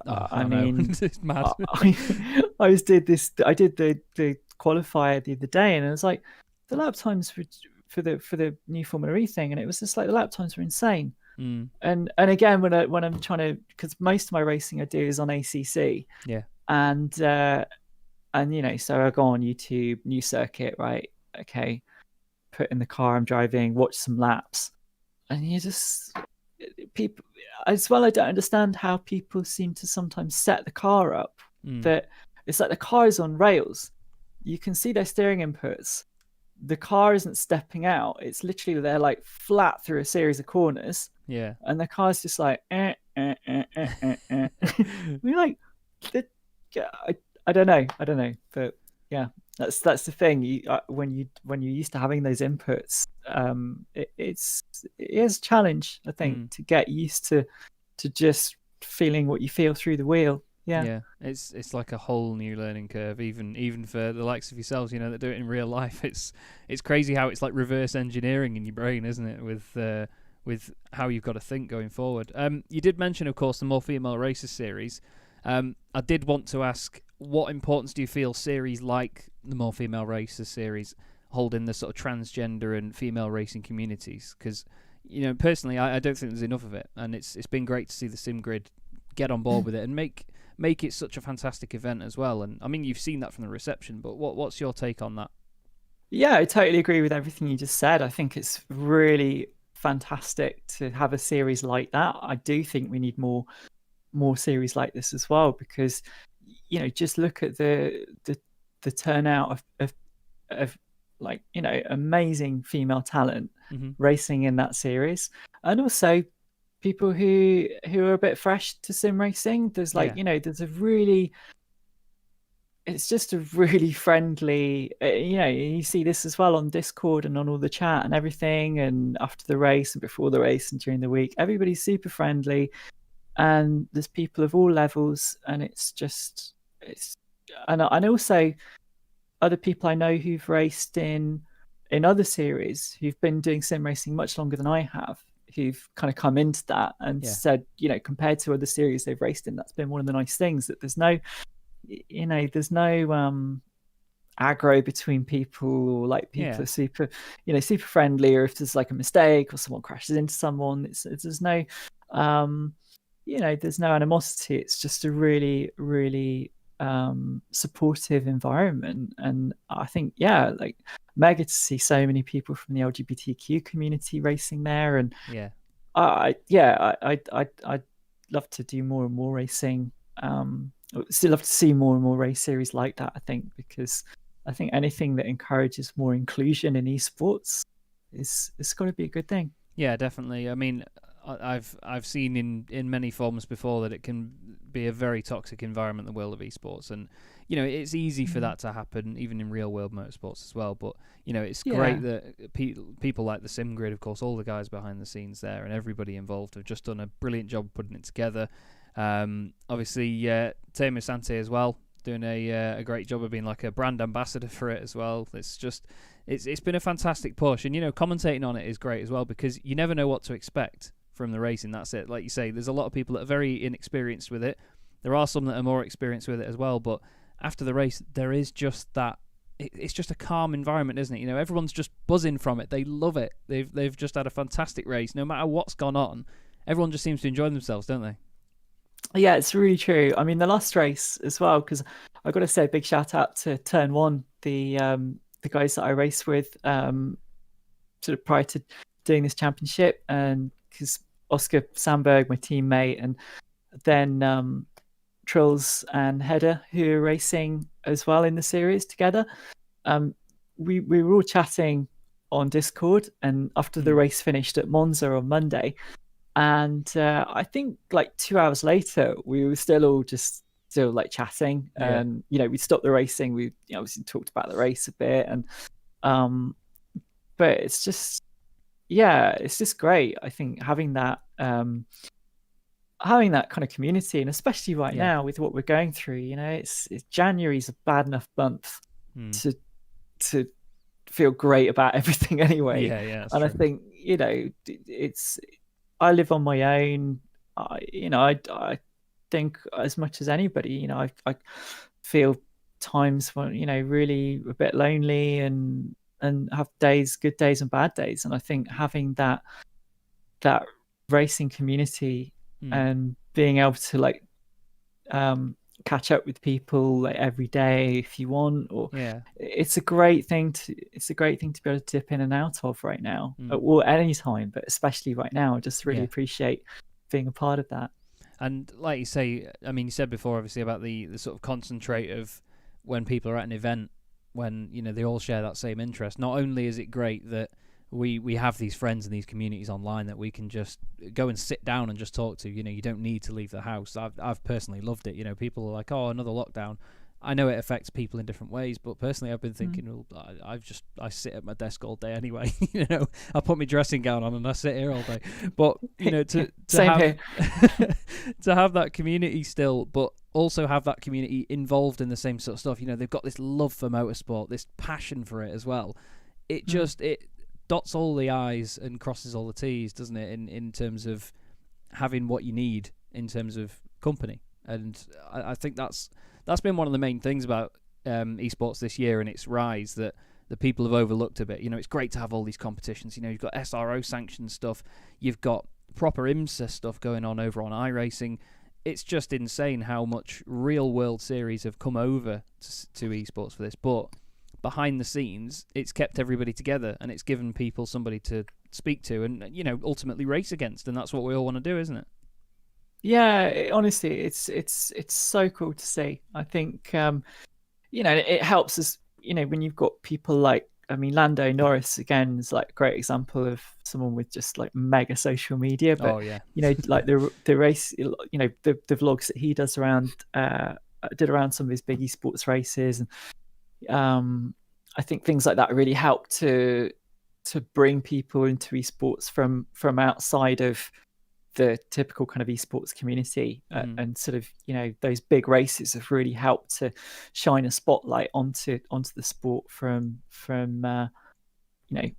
I mean, it's mad. I did the qualifier the other day, and it was like the lap times for the new Formula E thing, and it was just like the lap times were insane. And again, when I'm trying to, because most of my racing I do is on ACC, and so I go on YouTube, new circuit, right? Okay, put in the car I'm driving, watch some laps, and you just, people as well, I don't understand how people seem to sometimes set the car up that it's like the car is on rails. You can see their steering inputs. The car isn't stepping out. It's literally they're like flat through a series of corners. Yeah. And the car's just like We're like, I don't know, but yeah, that's the thing. When you're used to having those inputs, it is a challenge, I think, to get used to just feeling what you feel through the wheel. Yeah, it's like a whole new learning curve, even for the likes of yourselves, that do it in real life. It's crazy how it's like reverse engineering in your brain, isn't it? With how you've got to think going forward. You did mention, of course, the More Female Racers series. I did want to ask, what importance do you feel series like the More Female Racers series hold in the sort of transgender and female racing communities? Because, personally, I don't think there's enough of it, and it's been great to see the SimGrid get on board with it and make it such a fantastic event as well. And I mean, you've seen that from the reception, but what's your take on that? Yeah, I totally agree with everything you just said. I think it's really fantastic to have a series like that. I do think we need more series like this as well, because just look at the turnout of like amazing female talent racing in that series, and also people who are a bit fresh to sim racing. There's there's a really, it's just a really friendly, you see this as well on Discord and on all the chat and everything, and after the race and before the race and during the week, everybody's super friendly, and there's people of all levels, and and also other people I know who've raced in other series, who've been doing sim racing much longer than I have, who've kind of come into that and said, compared to other series they've raced in, that's been one of the nice things, that there's no aggro between people, or like people are super super friendly, or if there's like a mistake or someone crashes into someone, there's no there's no animosity. It's just a really, really supportive environment. And I think like mega to see so many people from the LGBTQ community racing there. And I'd love to do more and more racing. Still love to see more and more race series like that, I think, because I think anything that encourages more inclusion in esports it's got to be a good thing. Yeah, definitely. I mean, I've seen in many forms before that it can be a very toxic environment, the world of esports, and it's easy for that to happen even in real world motorsports as well. But it's great that people like the SimGrid, of course, all the guys behind the scenes there and everybody involved have just done a brilliant job putting it together. Obviously, Temo Sante as well, doing a great job of being like a brand ambassador for it as well. It's been a fantastic push, and commentating on it is great as well, because you never know what to expect from the racing. That's it. Like you say, there's a lot of people that are very inexperienced with it. There are some that are more experienced with it as well, but after the race, there is just that. It's just a calm environment, isn't it? Everyone's just buzzing from it. They love it. They've just had a fantastic race. No matter what's gone on, everyone just seems to enjoy themselves, don't they? Yeah, it's really true. I mean, the last race as well, because I've got to say a big shout out to Turn One, the guys that I race with, sort of prior to doing this championship, and because Oscar Sandberg, my teammate, and then Trills and Hedda, who are racing as well in the series together. We were all chatting on Discord, and after the race finished at Monza on Monday, and I think like 2 hours later, we were still like chatting, and we stopped the racing. We obviously talked about the race a bit, and but it's just great. I think having that kind of community, and especially right now with what we're going through, it's January's a bad enough month to feel great about everything anyway. And true. I think I live on my own. I think as much as anybody, I feel times when really a bit lonely and have good days and bad days. And I think having that racing community and being able to like catch up with people like every day if you want, or it's a great thing to be able to dip in and out of right now, or any time, but especially right now. I just really appreciate being a part of that. And like you say, I mean, you said before obviously about the sort of concentrate of when people are at an event, when they all share that same interest. Not only is it great that we have these friends and these communities online that we can just go and sit down and just talk to. You don't need to leave the house. I've personally loved it. People are like, oh, another lockdown. I know it affects people in different ways, but personally I've been thinking, well, I sit at my desk all day anyway. I put my dressing gown on and I sit here all day. But to have that community still, but also have that community involved in the same sort of stuff. They've got this love for motorsport, this passion for it as well. It just it dots all the I's and crosses all the T's, doesn't it, in terms of having what you need in terms of company. And I think that's been one of the main things about esports this year and its rise, that the people have overlooked a bit. It's great to have all these competitions. You've got SRO sanctioned stuff, you've got proper IMSA stuff going on over on iRacing. It's just insane how much real world series have come over to esports for this, but behind the scenes, it's kept everybody together and it's given people somebody to speak to and ultimately race against, and that's what we all want to do, isn't it? Yeah, honestly, it's so cool to see. I think it helps us. When you've got people like, I mean, Lando Norris again is like a great example of someone with just like mega social media. But like the race, the vlogs that he does around did around some of his big esports races, and I think things like that really helped to bring people into esports from outside of the typical kind of esports community, and sort of, you know, those big races have really helped to shine a spotlight onto the sport from you know,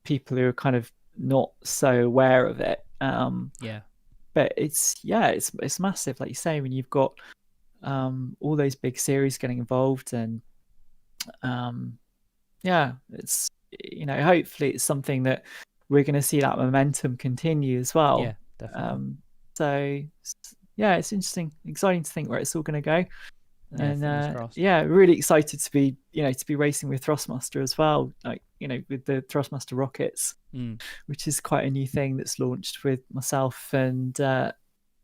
people who are kind of not so aware of it. But it's massive, like you say, when you've got all those big series getting involved, and it's, you know, hopefully it's something that we're going to see that momentum continue as well. Yeah, definitely. So yeah, it's interesting, exciting to think where it's all going to go. Yeah, and really excited to be racing with Thrustmaster as well, like, you know, with the Thrustmaster rockets, which is quite a new thing that's launched with myself and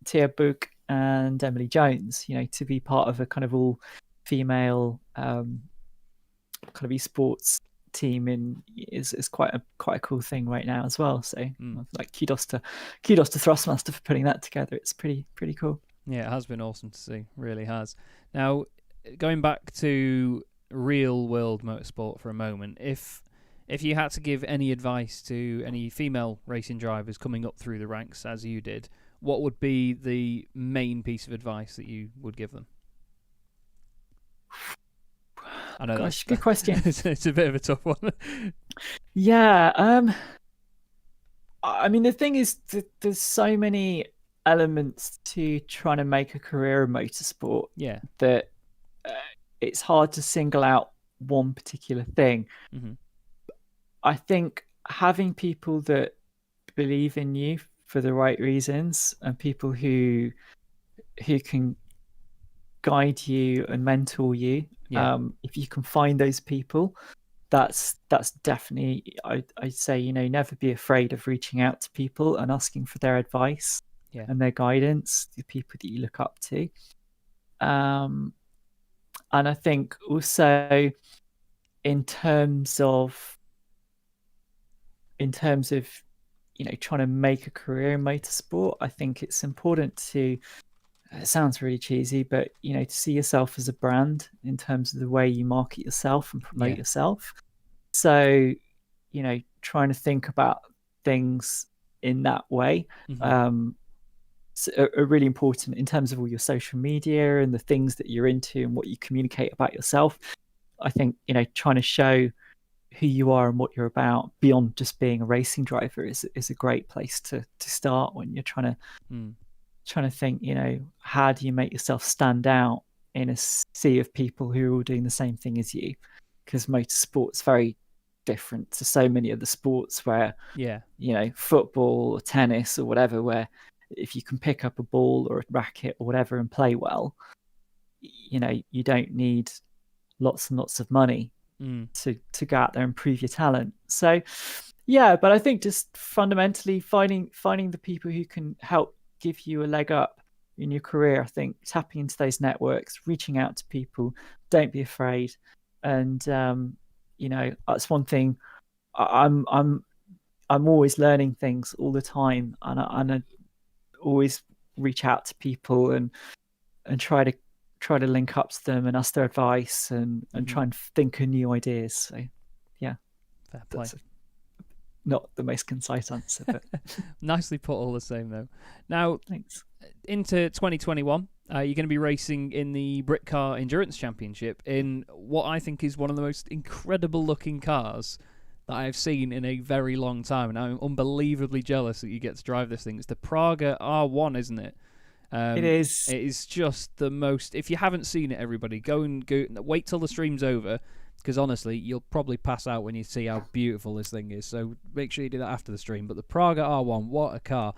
Tia Book and Emily Jones, you know, to be part of a kind of all female kind of esports team is quite a cool thing right now as well. So like kudos to Thrustmaster for putting that together. It's pretty cool. Yeah, it has been awesome to see, really has. Now, going back to real world motorsport for a moment, if you had to give any advice to any female racing drivers coming up through the ranks as you did, what would be the main piece of advice that you would give them? I know. Gosh, good question. It's a bit of a tough one. Yeah. I mean, the thing is, there's so many elements to trying to make a career in motorsport. Yeah. That it's hard to single out one particular thing. Mm-hmm. I think having people that believe in you for the right reasons, and people who can guide you and mentor you, if you can find those people, that's definitely, I'd say, you know, never be afraid of reaching out to people and asking for their advice and their guidance, the people that you look up to. And I think also in terms of you know, trying to make a career in motorsport, I think it's important to, it sounds really cheesy, but, you know, to see yourself as a brand in terms of the way you market yourself and promote yourself. So, you know, trying to think about things in that way are really important in terms of all your social media and the things that you're into and what you communicate about yourself. I think, you know, trying to show who you are and what you're about beyond just being a racing driver is a great place to start when you're trying to think, you know, how do you make yourself stand out in a sea of people who are all doing the same thing as you? Because motorsport's very different to so many other sports where, you know, football or tennis or whatever, where if you can pick up a ball or a racket or whatever and play well, you know, you don't need lots and lots of money to go out there and prove your talent. So yeah, but I think just fundamentally finding the people who can help give you a leg up in your career. I think tapping into those networks, reaching out to people, don't be afraid. And you know, that's one thing. I'm always learning things all the time, and I always reach out to people and try to link up to them and ask their advice and try and think of new ideas. So yeah, fair play. That's not the most concise answer, but nicely put all the same though. Now, thanks. Into 2021, you're going to be racing in the Brit Car Endurance Championship in what I think is one of the most incredible looking cars that I've seen in a very long time, and I'm unbelievably jealous that you get to drive this thing. It's the Praga R1, isn't it? It is. It is just the most. If you haven't seen it, everybody, go wait till the stream's over, because honestly, you'll probably pass out when you see how beautiful this thing is. So make sure you do that after the stream. But the Praga R1, what a car!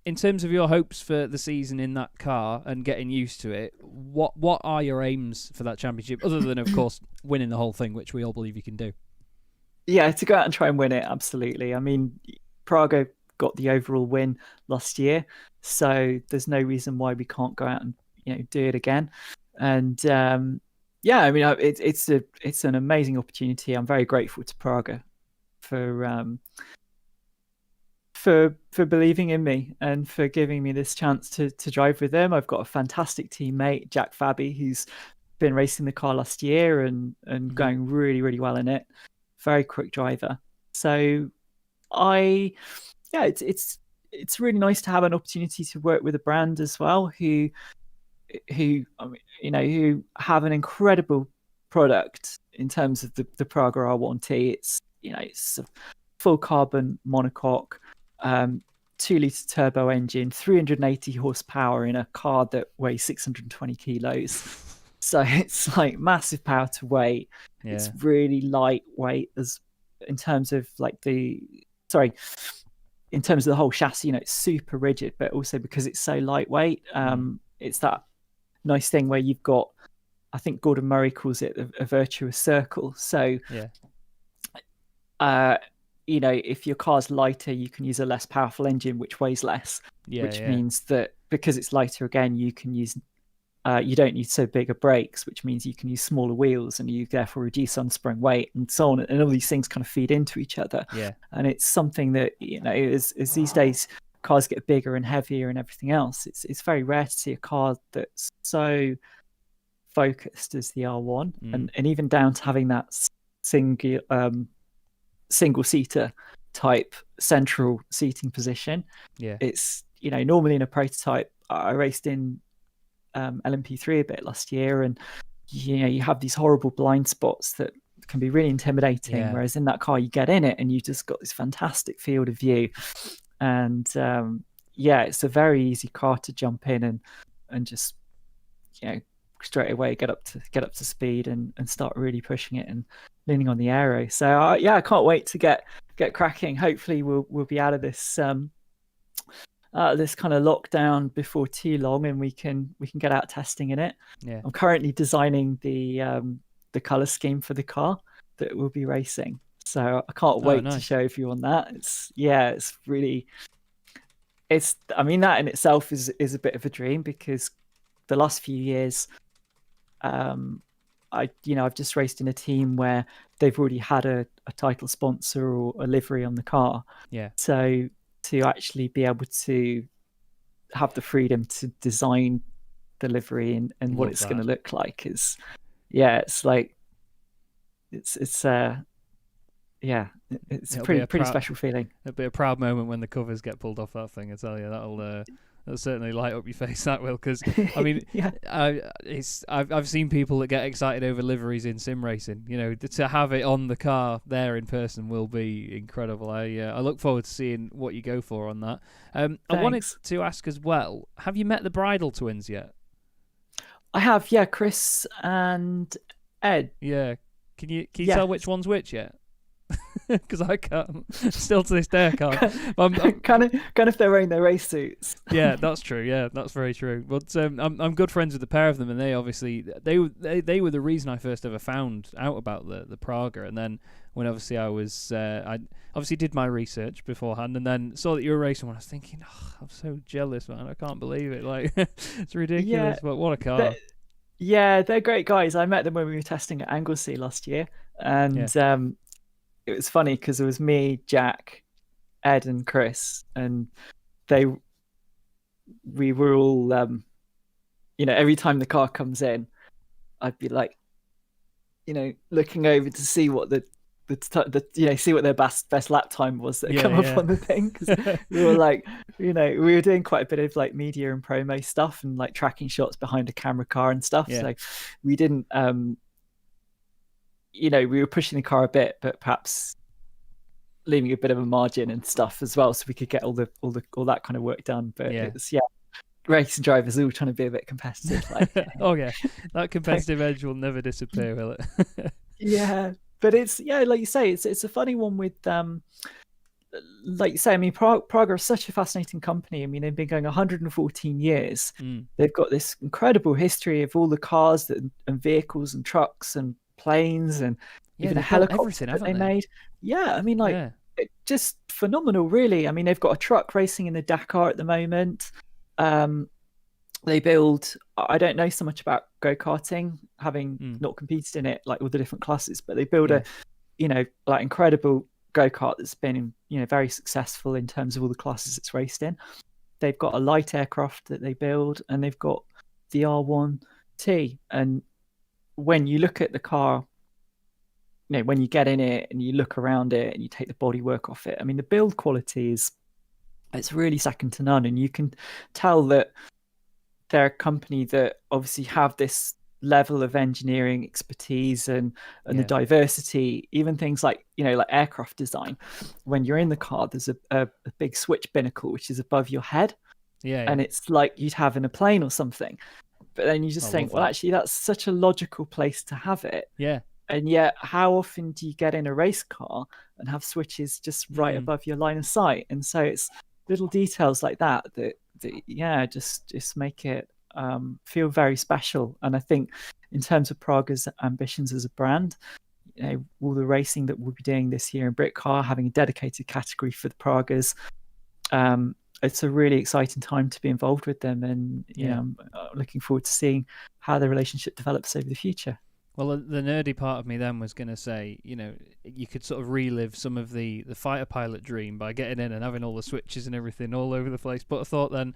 In terms of your hopes for the season in that car and getting used to it, what are your aims for that championship, other than, of course, winning the whole thing, which we all believe you can do? Yeah, to go out and try and win it, absolutely. I mean, Praga got the overall win last year, so there's no reason why we can't go out and, you know, do it again. And yeah, I mean, it's an amazing opportunity. I'm very grateful to Praga for for believing in me and for giving me this chance to drive with them. I've got a fantastic teammate, Jack Fabi, who's been racing the car last year and going really, really well in it. Very quick driver. So it's really nice to have an opportunity to work with a brand as well who who have an incredible product in terms of the Praga R1T. It's a full carbon monocoque, 2-litre turbo engine, 380 horsepower in a car that weighs 620 kilos. So it's like massive power to weight. Yeah. It's really lightweight in terms of the whole chassis. It's super rigid, but also because it's so lightweight, it's that nice thing where you've got, I think Gordon Murray calls it a virtuous circle. So if your car's lighter, you can use a less powerful engine which weighs less, which means that because it's lighter, again, you can use you don't need so bigger brakes, which means you can use smaller wheels and you therefore reduce unspring weight and so on. And all these things kind of feed into each other. Yeah. And it's something that, as these days cars get bigger and heavier and everything else, it's very rare to see a car that's so focused as the R1 and even down to having that single seater type central seating position. Yeah. It's, normally in a prototype, I raced in LMP3 a bit last year, and you have these horrible blind spots that can be really intimidating, whereas in that car you get in it and you just got this fantastic field of view. And it's a very easy car to jump in and just straight away get up to speed and start really pushing it and leaning on the aero. So I can't wait to get cracking. Hopefully we'll be out of this this kind of lockdown before too long, and we can get out testing in it. Yeah. I'm currently designing the color scheme for the car that we'll be racing, so I can't wait to show everyone that. That in itself is a bit of a dream, because the last few years I've just raced in a team where they've already had a title sponsor or a livery on the car. Yeah. So to actually be able to have the freedom to design the livery and what it's going to look like is, it's like it's a pretty special feeling. It'll be a proud moment when the covers get pulled off that thing. I tell you, that'll certainly light up your face. That will, because I mean, I've seen people that get excited over liveries in sim racing. To have it on the car there in person will be incredible. I look forward to seeing what you go for on that. I wanted to ask as well, have you met the Bridal Twins yet? I have, Chris and Ed. Yeah, can you tell which one's which yet? Because I can't. Still to this day, I can't. I'm kind of they're wearing their race suits. Yeah, that's true. Yeah, that's very true. But I'm good friends with the pair of them, and they obviously they were the reason I first ever found out about the Praga. And then when obviously I obviously did my research beforehand, and then saw that you were racing one, I was thinking, I'm so jealous, man. I can't believe it. Like it's ridiculous, but what a car. They're great guys. I met them when we were testing at Anglesey last year, and it was funny because it was me, Jack, Ed, and Chris, and we were all, every time the car comes in, I'd be like, looking over to see what see what their best lap time was that come up on the thing. Because we were like, we were doing quite a bit of like media and promo stuff and like tracking shots behind a camera car and stuff. Yeah. So we didn't. We were pushing the car a bit, but perhaps leaving a bit of a margin and stuff as well, so we could get all that kind of work done. But it's racing drivers all trying to be a bit competitive. Like, that competitive edge will never disappear, will it? Yeah, but it's like you say, it's a funny one with like you say. I mean, Praga is such a fascinating company. I mean, they've been going 114 years. They've got this incredible history of all the cars and vehicles and trucks and planes and even a helicopter that they made. Yeah, I mean, just phenomenal, really. I mean, they've got a truck racing in the Dakar at the moment. They build, I don't know so much about go-karting, having not competed in it, like all the different classes, but they build a, like incredible go-kart that's been, very successful in terms of all the classes it's raced in. They've got a light aircraft that they build, and they've got the R1T. And when you look at the car, when you get in it and you look around it and you take the bodywork off it, I mean, the build quality it's really second to none. And you can tell that they're a company that obviously have this level of engineering expertise and the diversity, even things like, like aircraft design. When you're in the car, there's a big switch binnacle, which is above your head. And it's like you'd have in a plane or something. But then you just think, well, actually, that's such a logical place to have it. Yeah. And yet, how often do you get in a race car and have switches just right above your line of sight? And so it's little details like that just make it feel very special. And I think in terms of Praga's ambitions as a brand, all the racing that we'll be doing this year in Britcar, having a dedicated category for the Pragas, it's a really exciting time to be involved with them. And I'm looking forward to seeing how the relationship develops over the future. Well, the nerdy part of me then was going to say, you could sort of relive some of the fighter pilot dream by getting in and having all the switches and everything all over the place. But I thought then,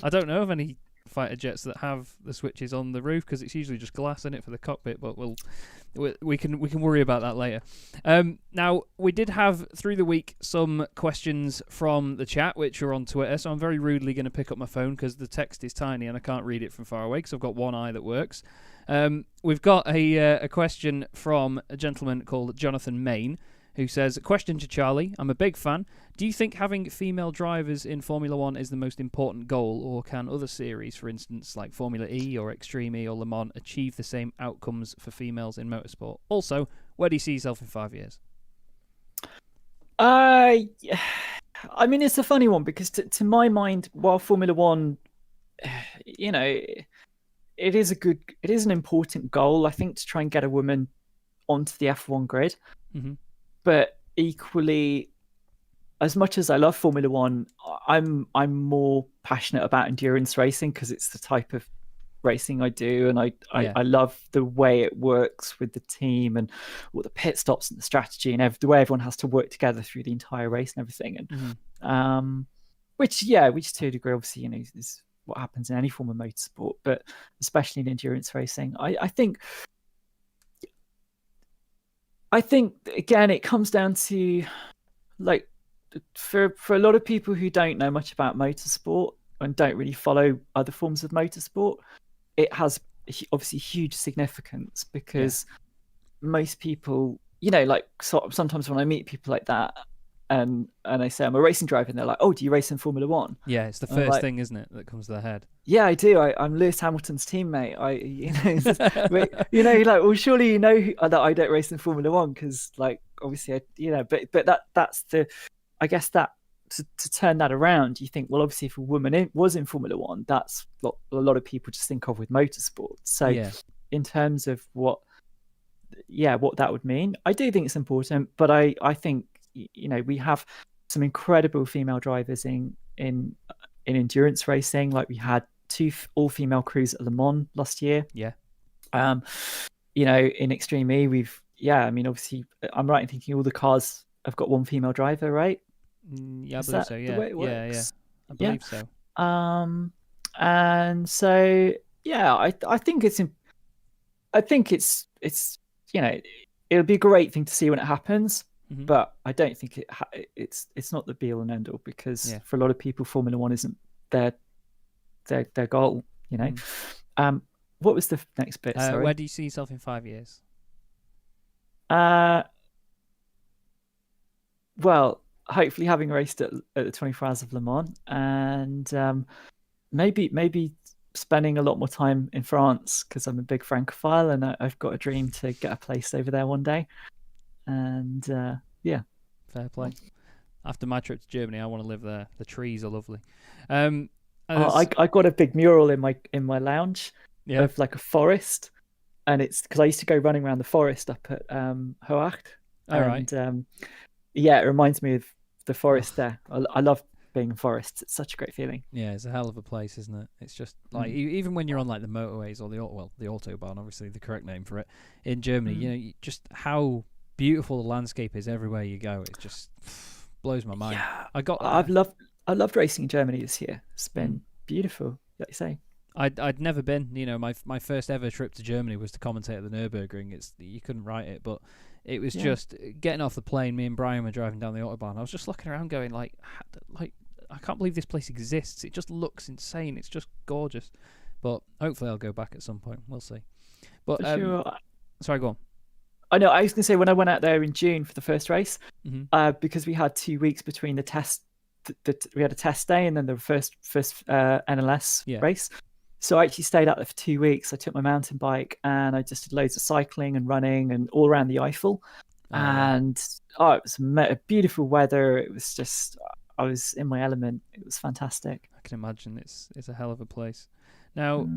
I don't know of any fighter jets that have the switches on the roof, because it's usually just glass in it for the cockpit. But we can worry about that later. Now, we did have through the week some questions from the chat, which are on Twitter. So I'm very rudely going to pick up my phone because the text is tiny and I can't read it from far away because I've got one eye that works. We've got a question from a gentleman called Jonathan Main, who says, question to Charlie, I'm a big fan. Do you think having female drivers in Formula 1 is the most important goal, or can other series, for instance, like Formula E or Extreme E or Le Mans, achieve the same outcomes for females in motorsport? Also, where do you see yourself in 5 years? I mean, it's a funny one, because to my mind, while Formula 1, it is an important goal, I think, to try and get a woman onto the F1 grid. Mm-hmm. But equally, as much as I love Formula 1, I'm more passionate about endurance racing, because it's the type of racing I do, and I love the way it works with the team and all the pit stops and the strategy and the way everyone has to work together through the entire race and everything. And which to a degree, obviously, is what happens in any form of motorsport, but especially in endurance racing. I think again, it comes down to, like, for a lot of people who don't know much about motorsport and don't really follow other forms of motorsport, it has obviously huge significance, because most people, like, sometimes when I meet people like that, and I say I'm a racing driver, and they're like, oh, do you race in Formula 1? Yeah, it's the first thing, isn't it, that comes to their head? Yeah, I do. I'm Lewis Hamilton's teammate. Like, well, surely you know that I don't race in Formula 1, because, like, obviously, but that's the, I guess that to turn that around, you think, well, obviously, if a woman was in Formula 1, that's what a lot of people just think of with motorsport. So, in terms of what that would mean, I do think it's important, but I think, we have some incredible female drivers in endurance racing. Like, we had 2 all-female crews at Le Mans last year. In Extreme E, obviously, I'm right in thinking all the cars have got 1 female driver, right? Yeah, I believe so. Yeah, yeah, I believe so. And so, I think it's it'll be a great thing to see when it happens. Mm-hmm. But I don't think it's not the be all and end all, because for a lot of people, Formula 1 isn't their goal. What was the next bit? Sorry. Where do you see yourself in 5 years? Well, hopefully having raced at the 24 Hours of Le Mans, and maybe spending a lot more time in France, because I'm a big Francophile, and I've got a dream to get a place over there one day. And fair play. After my trip to Germany, I want to live there. The trees are lovely. I got a big mural in my lounge of, like, a forest, and it's because I used to go running around the forest up at Hoach. Right. It reminds me of the forest there. I love being in forests. It's such a great feeling. Yeah, it's a hell of a place, isn't it? It's just like, even when you're on, like, the motorways or the Autobahn, obviously the correct name for it, in Germany, just how beautiful the landscape is everywhere you go. It just blows my mind. Yeah, I got I loved racing in Germany this year. It's been beautiful, like you say. I'd never been. My first ever trip to Germany was to commentate at the Nürburgring. You couldn't write it, but it was just getting off the plane. Me and Brian were driving down the autobahn. I was just looking around, going like I can't believe this place exists. It just looks insane. It's just gorgeous. But hopefully I'll go back at some point. We'll see. But Sure. Sorry, go on. I know. I was going to say when I went out there in June for the first race, Mm-hmm. because we had 2 weeks between the test. We had a test day and then the first NLS race. So I actually stayed out there for 2 weeks. I took my mountain bike and I just did loads of cycling and running and all around the Eifel. And it was beautiful weather. It was just, I was in my element. It was fantastic. I can imagine it's a hell of a place. Now,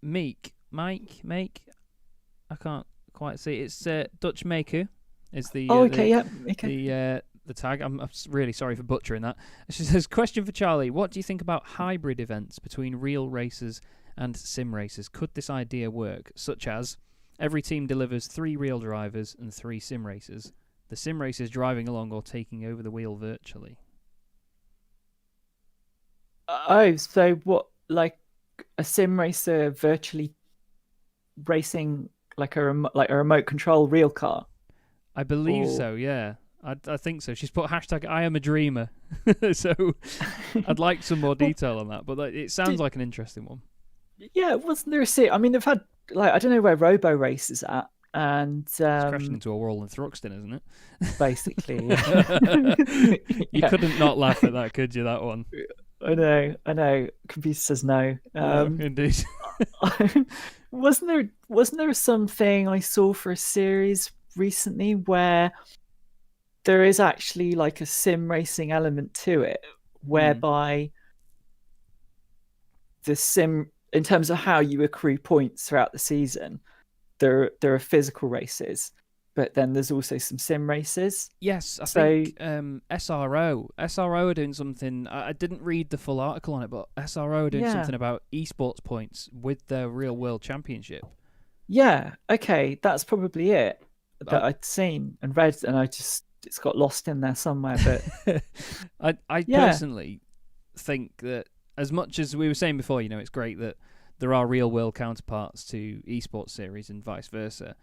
Mike, I can't quite see. It's Dutch Maker is the the tag. I'm really sorry for butchering that. She says, question for Charlie. What do you think about hybrid events between real racers and sim racers? Could this idea work? Such as every team delivers 3 real drivers and 3 sim racers. The sim racers driving along or taking over the wheel virtually. Oh, so what, like a sim racer virtually racing like a remote control real car? I believe so, yeah. I think so. She's put hashtag I am a dreamer. So I'd like some more detail on that, but it sounds like an interesting one. Yeah, wasn't there a seat? I mean, they've had, like, I don't know where Robo Race is at, and it's crashing into a wall in Thruxton, isn't it? Basically. You couldn't not laugh at that, could you, that one? I know. Computer says no. Indeed. Wasn't there something I saw for a series recently where there is actually like a sim racing element to it, whereby the sim, in terms of how you accrue points throughout the season, there are physical races, but then there's also some sim races. Yes, I think SRO are doing something. I didn't read the full article on it, but SRO are doing something about esports points with their real world championship. Yeah, okay, that's probably it that I'd seen and read, and it's got lost in there somewhere. But I personally think that, as much as we were saying before, it's great that there are real world counterparts to esports series and vice versa.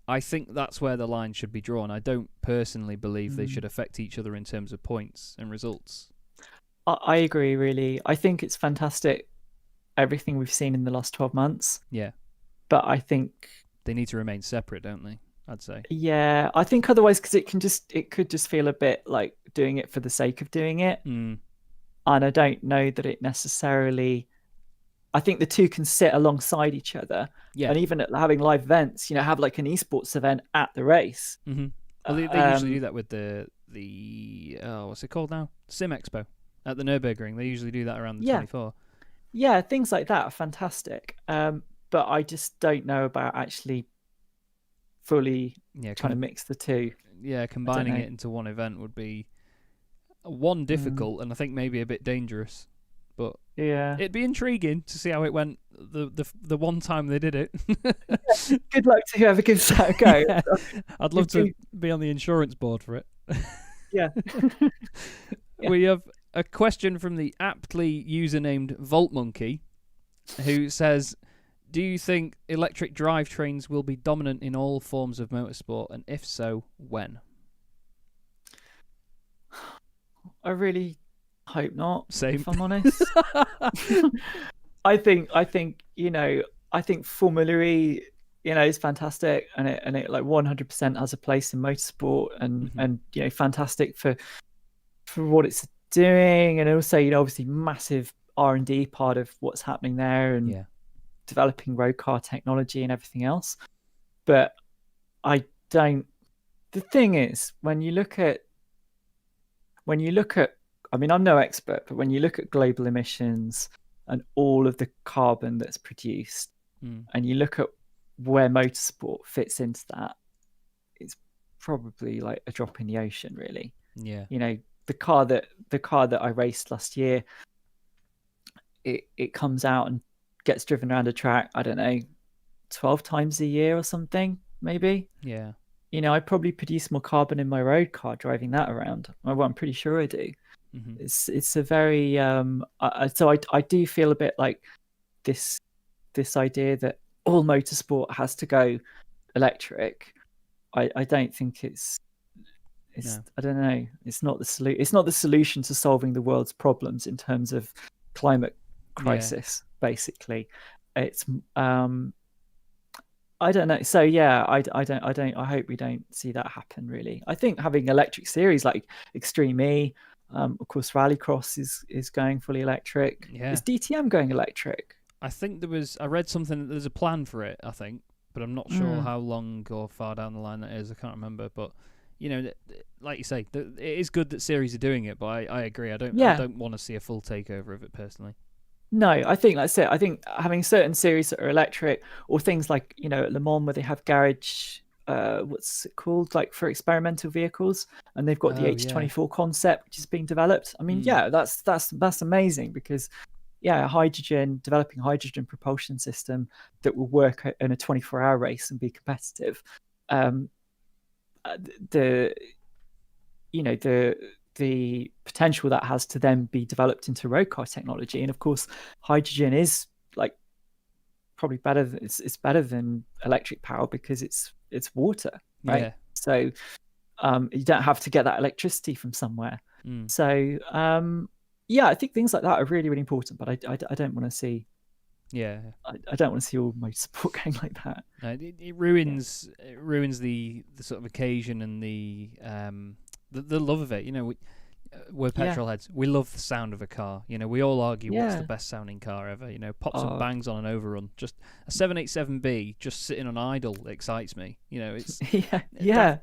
I think that's where the line should be drawn. I don't personally believe they should affect each other in terms of points and results. I agree, really. I think it's fantastic, everything we've seen in the last 12 months. Yeah. But I think they need to remain separate, don't they? I'd say. Yeah, I think otherwise, because it could just feel a bit like doing it for the sake of doing it. And I don't know that it necessarily, I think the two can sit alongside each other. Yeah. And even at having live events, have like an esports event at the race. Mm-hmm. Well, they usually do that with the what's it called now? Sim Expo at the Nürburgring. They usually do that around the 24. Yeah, things like that are fantastic. But I just don't know about actually fully trying to mix the two. Yeah, combining it into one event would be difficult and I think maybe a bit dangerous. But it'd be intriguing to see how it went the one time they did it. Good luck to whoever gives that a go. I'd love to be on the insurance board for it. Yeah. We have a question from the aptly user-named VoltMonkey, who says, do you think electric drivetrains will be dominant in all forms of motorsport, and if so, when? I really hope not. Same. If I'm honest. I think Formula E, is fantastic, and it like 100% has a place in motorsport, and fantastic for what it's doing, and also obviously massive R&D part of what's happening there, and developing road car technology and everything else. But the thing is, when you look at I mean, I'm no expert, but when you look at global emissions and all of the carbon that's produced, and you look at where motorsport fits into that, it's probably like a drop in the ocean, really. Yeah. The car that I raced last year, it comes out and gets driven around a track, I don't know, 12 times a year or something, maybe. Yeah. I probably produce more carbon in my road car driving that around. Well, I'm pretty sure I do. Mm-hmm. It's a very so I do feel a bit like this idea that all motorsport has to go electric. I don't think it's No. I don't know. It's not the solution to solving the world's problems in terms of climate crisis. Basically, it's I don't know. So yeah, I don't. I hope we don't see that happen. Really, I think having electric series like Extreme E, of course, Rallycross is going fully electric. Yeah. Is DTM going electric? I think I read something. There's a plan for it. I think, but I'm not sure how long or far down the line that is. I can't remember, but like you say, it is good that series are doing it. But I agree. I don't want to see a full takeover of it personally. No, I think that's it. I think having certain series that are electric, or things like at Le Mans where they have garage, what's it called, like for experimental vehicles, and they've got the H24 concept which is being developed. I mean, that's amazing because developing a hydrogen propulsion system that will work in a 24-hour race and be competitive. The potential that has to then be developed into road car technology, and of course hydrogen is like probably better. It's better than electric power because it's water, right? So you don't have to get that electricity from somewhere. So I think things like that are really, really important, but I don't want to see I don't want to see all motorsport going like that. No, it ruins the sort of occasion and the love of it. We're petrol heads. We love the sound of a car. We all argue what's the best sounding car ever. Pops and bangs on an overrun. Just a 787B just sitting on idle excites me. It's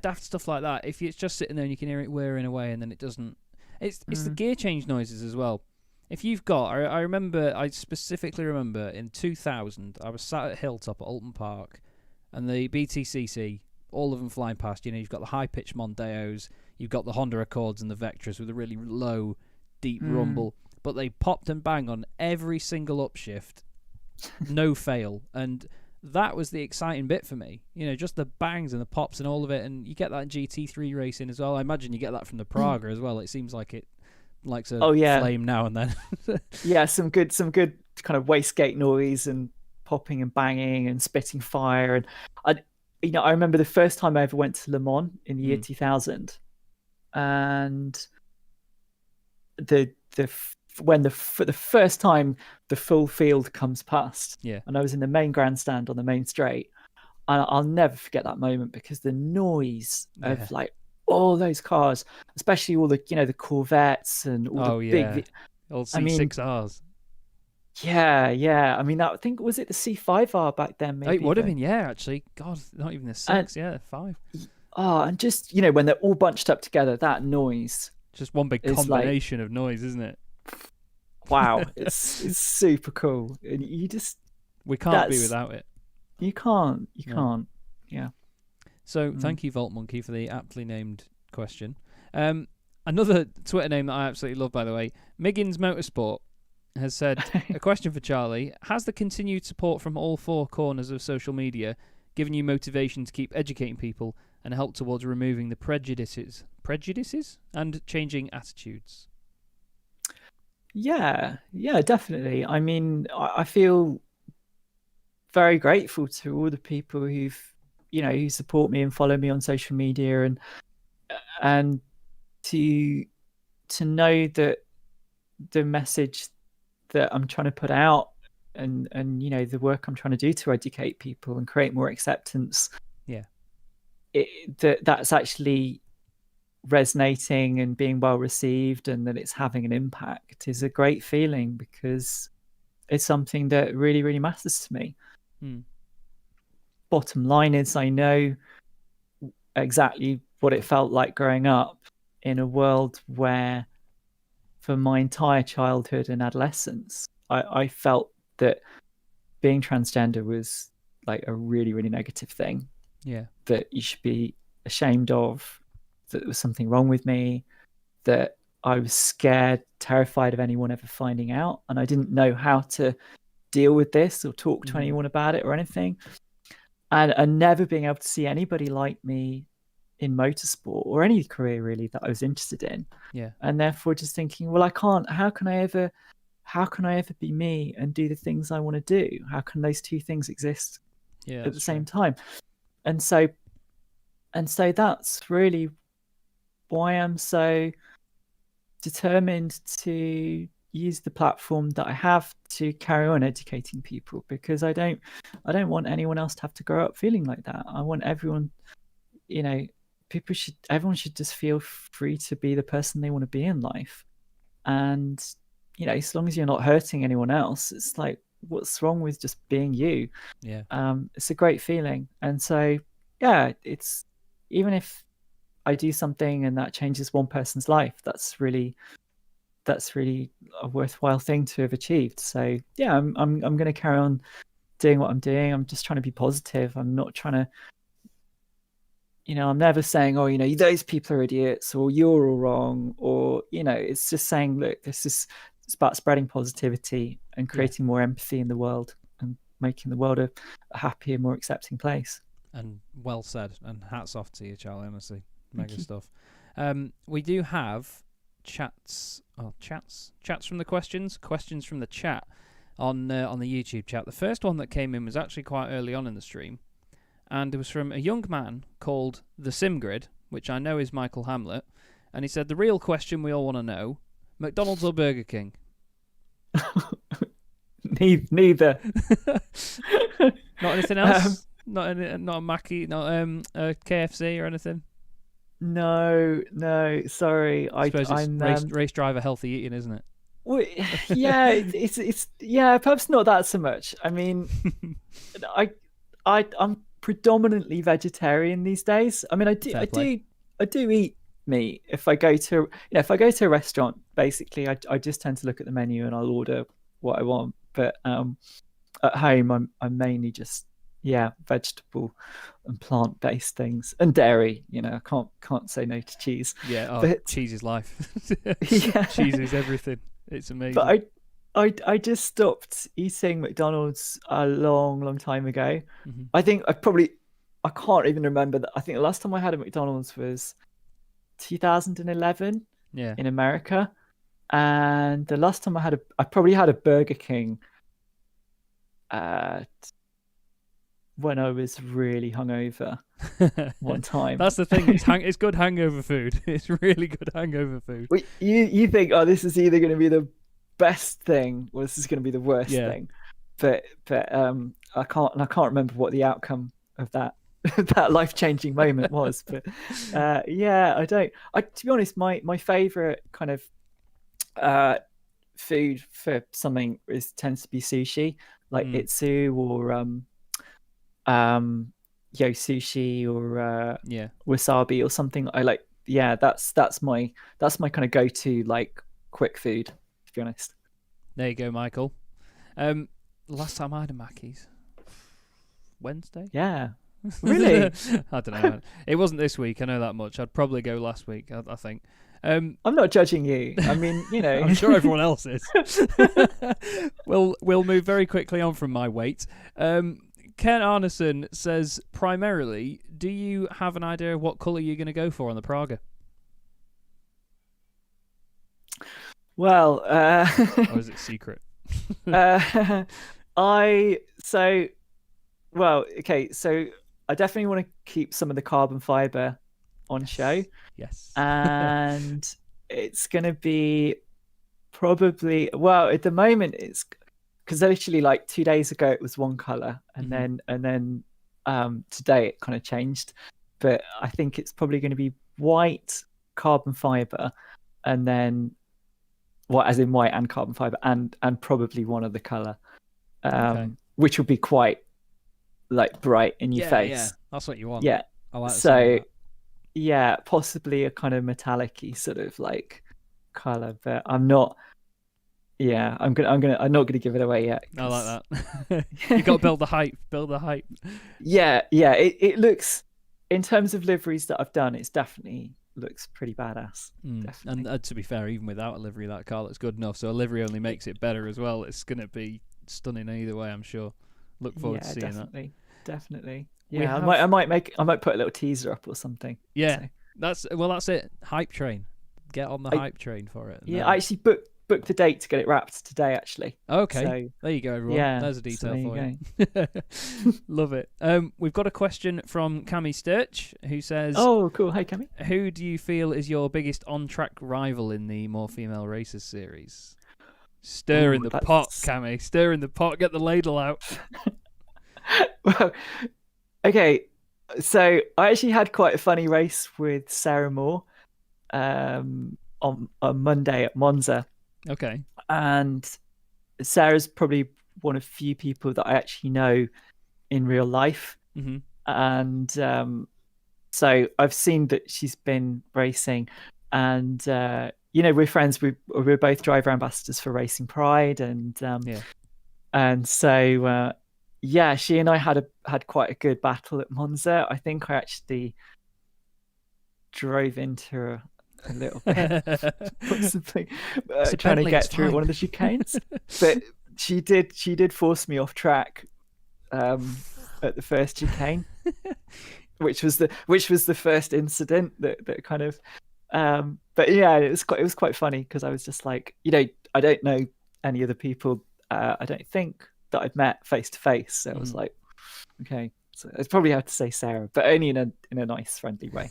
daft stuff like that. If it's just sitting there and you can hear it whirring away and then it doesn't. It's the gear change noises as well. If you've got, I specifically remember in 2000, I was sat at Hilltop at Alton Park, and the BTCC, all of them flying past. You've got the high-pitched Mondeos, you've got the Honda Accords and the Vectras with a really low, deep rumble, but they popped and bang on every single upshift, no fail, and that was the exciting bit for me. Just the bangs and the pops and all of it, and you get that in GT3 racing as well. I imagine you get that from the Praga as well. It seems like it likes a flame now and then. some good kind of wastegate noise and popping and banging and spitting fire. And I remember the first time I ever went to Le Mans in the year 2000, and for the first time the full field comes past, and I was in the main grandstand on the main straight, and I'll never forget that moment because the noise of like all those cars, especially all the the Corvettes and all the big old C6Rs. I mean, I think, was it the C5R back then? Maybe it would have been, actually. God, not even a 6, 5. And just when they're all bunched up together, that noise, just one big combination of noise, isn't it? Wow, it's super cool, and we can't be without it. You can't. Yeah. So thank you, Vault Monkey, for the aptly named question. Another Twitter name that I absolutely love, by the way, Miggins Motorsport, has said, a question for Charlie: has the continued support from all four corners of social media given you motivation to keep educating people and help towards removing the prejudices and changing attitudes? Yeah, definitely. I mean, I feel very grateful to all the people who've who support me and follow me on social media, and to know that the message that I'm trying to put out and the work I'm trying to do to educate people and create more acceptance, that's actually resonating and being well received, and that it's having an impact is a great feeling, because it's something that really, really matters to me. Bottom line is, I know exactly what it felt like growing up in a world where, for my entire childhood and adolescence, I felt that being transgender was like a really, really negative thing. That you should be ashamed of, that there was something wrong with me, that I was scared, terrified of anyone ever finding out, and I didn't know how to deal with this or talk to anyone about it or anything. And never being able to see anybody like me in motorsport or any career really that I was interested in. Yeah. And therefore just thinking, well, I can't, how can I ever be me and do the things I want to do? How can those two things exist at the same time? And so that's really why I'm so determined to use the platform that I have to carry on educating people, because I don't want anyone else to have to grow up feeling like that. I want everyone, everyone should just feel free to be the person they want to be in life. And as long as you're not hurting anyone else, it's like, what's wrong with just being you? Yeah. It's a great feeling. And so yeah, it's, even if I do something and that changes one person's life, that's really a worthwhile thing to have achieved. So yeah, I'm going to carry on doing what I'm doing. I'm just trying to be positive. I'm not trying to, I'm never saying, oh, those people are idiots or you're all wrong, or, it's just saying, look, it's about spreading positivity and creating more empathy in the world and making the world a happier, more accepting place. And well said, and hats off to you, Charlie, honestly. Mega stuff. We do have chats from the questions from the chat on the YouTube chat. The first one that came in was actually quite early on in the stream, and it was from a young man called the Simgrid, which I know is Michael Hamlet, and he said, the real question we all want to know, McDonald's or Burger King? Neither. Not anything else? Not a Mackie, not a KFC or anything? No, sorry. I suppose it's race driver healthy eating, isn't it? Well, yeah, it's perhaps not that so much. I mean, I'm predominantly vegetarian these days. I mean, I do eat meat if I go to a restaurant. Basically, I just tend to look at the menu and I'll order what I want. But at home, I'm mainly just vegetable and plant-based things, and dairy. I can't say no to cheese. Yeah, but cheese is life. Yeah. Cheese is everything. It's amazing. But I just stopped eating McDonald's a long time ago. Mm-hmm. I think I can't even remember that. I think the last time I had a McDonald's was 2011 in America, and the last time I probably had a Burger King when I was really hungover one time. That's the thing. It's good hangover food. It's really good hangover food. Well, you think, oh, this is either going to be the best thing or this is going to be the worst thing, but I can't remember what the outcome of that that life-changing moment was. But I don't. To be honest, my favorite kind of food for something tends to be sushi, like itsu or sushi or wasabi or something. I like. Yeah, that's my kind of go-to, like, quick food, to be honest. There you go, Michael. Last time I had a Mackey's, Wednesday. Yeah. Really? I don't know. It wasn't this week. I know that much. I'd probably go last week, I think. I'm not judging you. I mean, I'm sure everyone else is. We'll move very quickly on from my weight. Ken Arneson says, primarily, do you have an idea of what colour you're going to go for on the Praga? Well, or is it secret? So I definitely want to keep some of the carbon fibre on show. Yes. And it's going to be probably, well, at the moment it's, because literally like 2 days ago it was one colour, and then today it kind of changed. But I think it's probably going to be white, carbon fibre, and then as in white and carbon fibre, and probably one other colour, which will be quite like bright in your face. Yeah, that's what you want. Yeah. I like so yeah, possibly a kind of metallic-y sort of like colour, but I'm not. Yeah, I'm not gonna give it away yet. I like that. You got to build the hype. Yeah. It looks, in terms of liveries that I've done, it's definitely looks pretty badass. And to be fair, even without a livery, that car looks good enough. So a livery only makes it better as well. It's gonna be stunning either way, I'm sure. Look forward to seeing definitely. definitely. We Yeah, have- I might put a little teaser up or something. Yeah, So. that's it. Hype train. Get on the hype train for it. Yeah, I actually booked the date to get it wrapped today, actually. Okay. So, there you go, everyone. yeah, There's a detail so for there you. Love it. We've got a question from Cami Sturch who says, "Oh, cool. Hey, Cami. who do you feel is your biggest on-track rival in the More Female Racers series? Stir in the pot, Cami. Stir in the pot. Get the ladle out. Well, okay. So I actually had quite a funny race with Sarah Moore on Monday at Monza. Okay. And Sarah's probably one of few people that I actually know in real life. Mm-hmm. And so I've seen that she's been racing, and we're friends. We're both driver ambassadors for Racing Pride, and so she and I had quite a good battle at Monza. I think I actually drove into her a little bit, possibly trying to get through one of the chicanes. But she did force me off track at the first chicane, which was the first incident that kind of. But yeah, it was quite funny because I was just like, I don't know any other people. I don't think that I've met face to face. So I was like, okay. So it's probably have to say Sarah, but only in a nice, friendly way.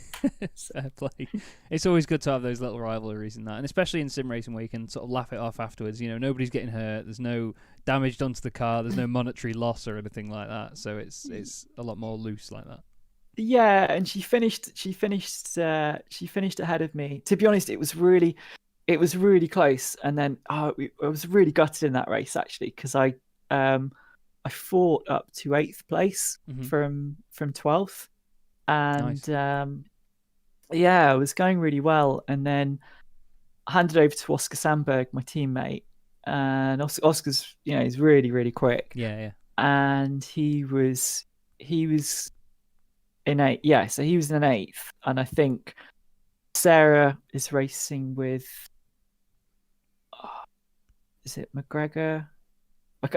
Fair play. It's always good to have those little rivalries in that, and especially in sim racing where you can sort of laugh it off afterwards. Nobody's getting hurt. There's no damage done to the car. There's no monetary loss or anything like that. So it's a lot more loose like that. Yeah, and she finished ahead of me. To be honest, it was really close. And then I was really gutted in that race actually because I fought up to 8th place from 12th, and nice. I was going really well. And then I handed over to Oscar Sandberg, my teammate, and Oscar's he's really, really quick. Yeah. And he was in 8th. Yeah, so he was in 8th, and I think Sarah is racing with. Is it McGregor?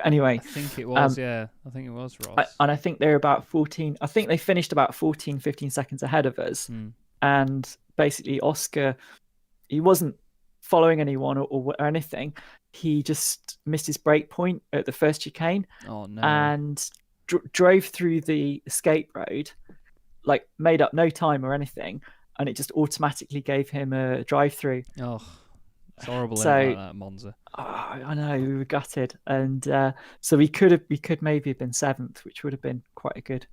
Anyway, I think it was. I think it was Ross. And I think they're about 14. I think they finished about 14, 15 seconds ahead of us. And basically, Oscar, he wasn't following anyone or anything. He just missed his brake point at the first chicane. Oh no! And drove through the escape road, like made up no time or anything, and it just automatically gave him a drive-through. Oh. It's horrible like that, Monza. Oh, I know, we were gutted, and so we could maybe have been 7th, which would have been quite a good,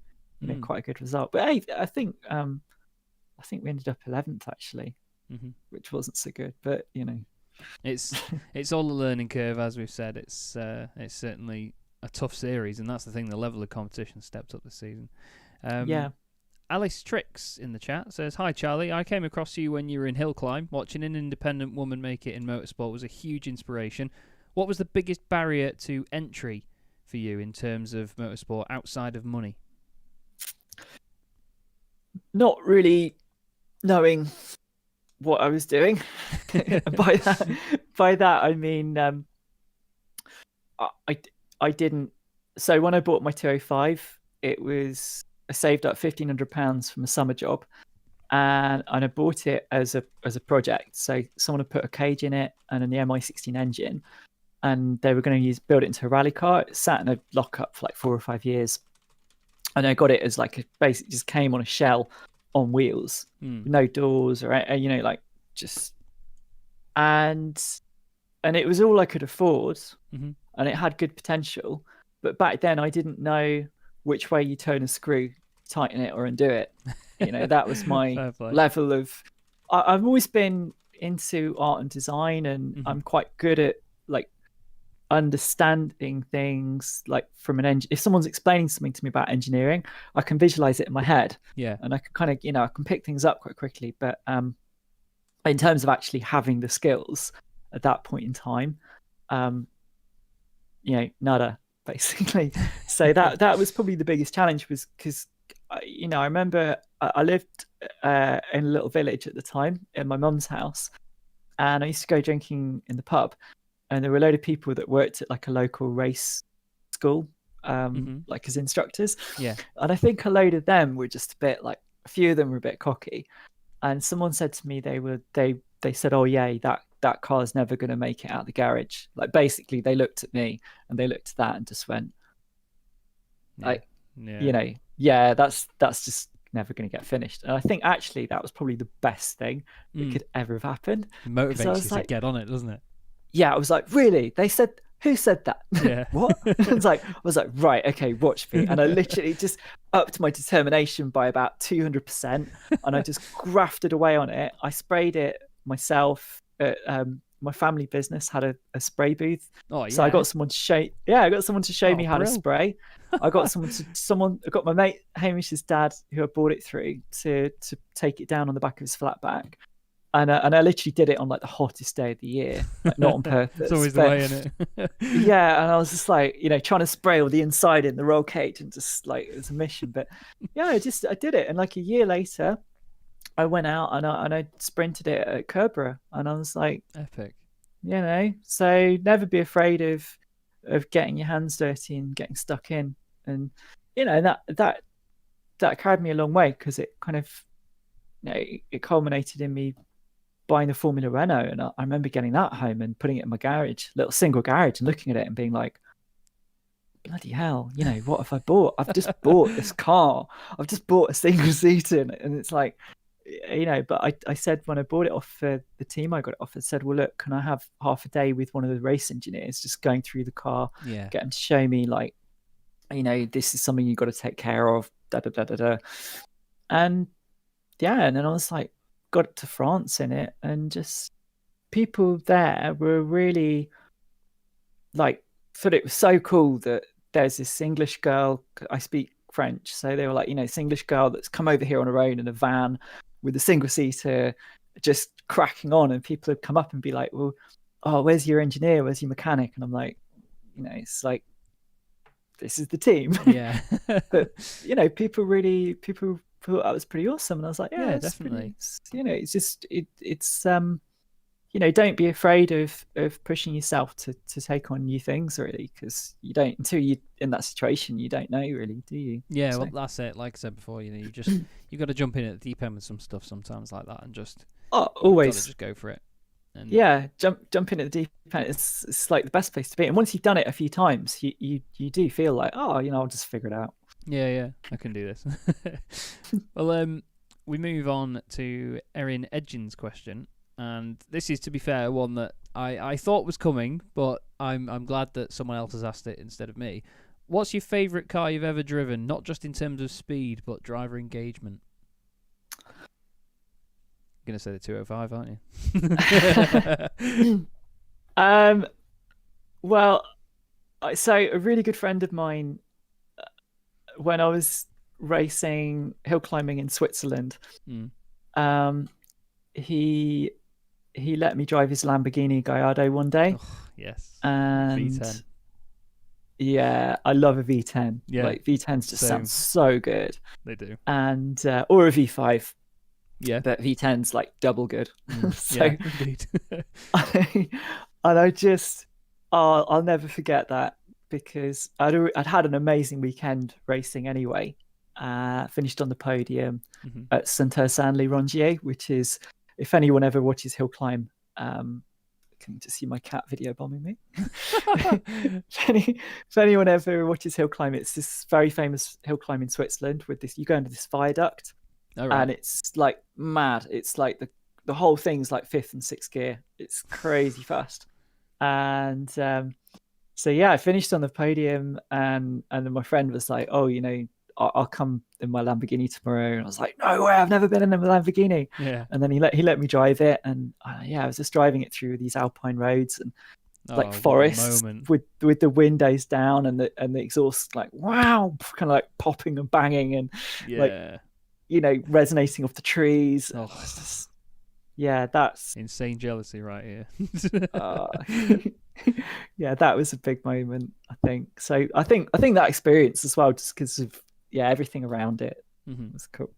quite a good result. But hey, I think we ended up 11th actually, which wasn't so good. But it's all a learning curve, as we've said. It's certainly a tough series, and that's the thing. The level of competition stepped up this season. Alice Tricks in the chat says, "Hi Charlie, I came across you when you were in hill climb. Watching an independent woman make it in motorsport was a huge inspiration. What was the biggest barrier to entry for you in terms of motorsport outside of money?" Not really knowing what I was doing. by that I mean I didn't. So when I bought my 205, I saved up £1,500 from a summer job, and I bought it as a project. So someone had put a cage in it and an MI16 engine, and they were going to build it into a rally car. It sat in a lockup for like 4 or 5 years, and I got it as like basically just came on a shell on wheels, no doors or just, and it was all I could afford, and it had good potential. But back then I didn't know which way you turn a screw, tighten it or undo it. That was my level of. I've always been into art and design, and I'm quite good at like understanding things like from an if someone's explaining something to me about engineering, I can visualize it in my head. Yeah. And I can kind of, I can pick things up quite quickly. But in terms of actually having the skills at that point in time, nada. Basically, so that was probably the biggest challenge, was because I remember I lived in a little village at the time in my mum's house, and I used to go drinking in the pub, and there were a load of people that worked at like a local race school, like as instructors. Yeah. And I think a load of them were just a bit like, a few of them were a bit cocky. And someone said to me, they said, "Oh yeah, that car's never going to make it out of the garage." Like basically, they looked at me and they looked at that and just went, like, you know, yeah, that's just never going to get finished. And I think actually that was probably the best thing that could ever have happened. It motivates you like, to get on it, doesn't it? Yeah, I was like, really? They said, who said that? Yeah. What? I was like, right, okay, watch me. And I literally just upped my determination by about 200%, and I just grafted away on it. I sprayed it myself. My family business had a spray booth, so I got someone to show. Yeah, I got someone to show me how to spray. I got I got my mate Hamish's dad, who I bought it through, to take it down on the back of his flat back. And I literally did it on like the hottest day of the year, like, not on purpose. It's always the way, isn't it? Yeah, and I was just like, trying to spray all the inside in the roll cage, and just like, it was a mission. But yeah, I did it, and like a year later, I went out and I sprinted it at Kerbera, and I was like, epic. So never be afraid of getting your hands dirty and getting stuck in, and that carried me a long way, because it kind of, it culminated in me buying the Formula Renault. And I remember getting that home and putting it in my garage, little single garage, and looking at it and being like, bloody hell, what have I bought? I've just bought this car. I've just bought a single seater, and it's like, but I said, when I bought it off the team I got it off, I said, well, look, can I have half a day with one of the race engineers, just going through the car, get them to show me, like, this is something you've got to take care of, da da da da da. And yeah, and then I was like, got to France in it, and just people there were really like, thought it was so cool that there's this English girl, I speak French, so they were like, this English girl that's come over here on her own in a van with a single seater, just cracking on. And people would come up and be like, well, oh, where's your engineer, where's your mechanic? And I'm like, it's like, this is the team. Yeah. But people thought that was pretty awesome, and I was like, yeah, definitely. It's just it's don't be afraid of pushing yourself to take on new things, really, because you don't, until you in that situation, you don't know, really, do you? Yeah, so. Well, that's it. Like I said before, you got to jump in at the deep end with some stuff sometimes like that, and just always just go for it. And jump in at the deep end. It's like the best place to be. And once you've done it a few times, you do feel like, I'll just figure it out. Yeah, I can do this. Well, we move on to Erin Edgin's question, and this is, to be fair, one that I thought was coming, but I'm glad that someone else has asked it instead of me. What's your favourite car you've ever driven, not just in terms of speed, but driver engagement? You're gonna say the 205, aren't you? Well, so a really good friend of mine, when I was racing hill climbing in Switzerland, he let me drive his Lamborghini Gallardo one day. Oh, yes. And V10. Yeah, I love a V10. Yeah, like V10s just sound so good. They do. And or a V5. Yeah, but V10's like double good. So yeah, indeed. I'll never forget that, because I'd had an amazing weekend racing anyway. Finished on the podium at Saint-Ursanne-les-Rongiers, which is, if anyone ever watches hill climb, can you just see my cat video bombing me? If anyone ever watches hill climb, it's this very famous hill climb in Switzerland with this, you go into this viaduct. Right. And it's like mad. It's like the whole thing's like fifth and sixth gear. It's crazy fast. And so yeah, I finished on the podium, and then my friend was like, oh, I'll come in my Lamborghini tomorrow. And I was like, no way, I've never been in a Lamborghini. Yeah. And then he let me drive it, and I was just driving it through these alpine roads and like forests with the windows down and the exhaust like, wow, kind of like popping and banging and like, resonating off the trees. Oh, it's just, that's insane jealousy right here. Yeah, that was a big moment, I think. So I think that experience as well, just because of everything around it, was cool.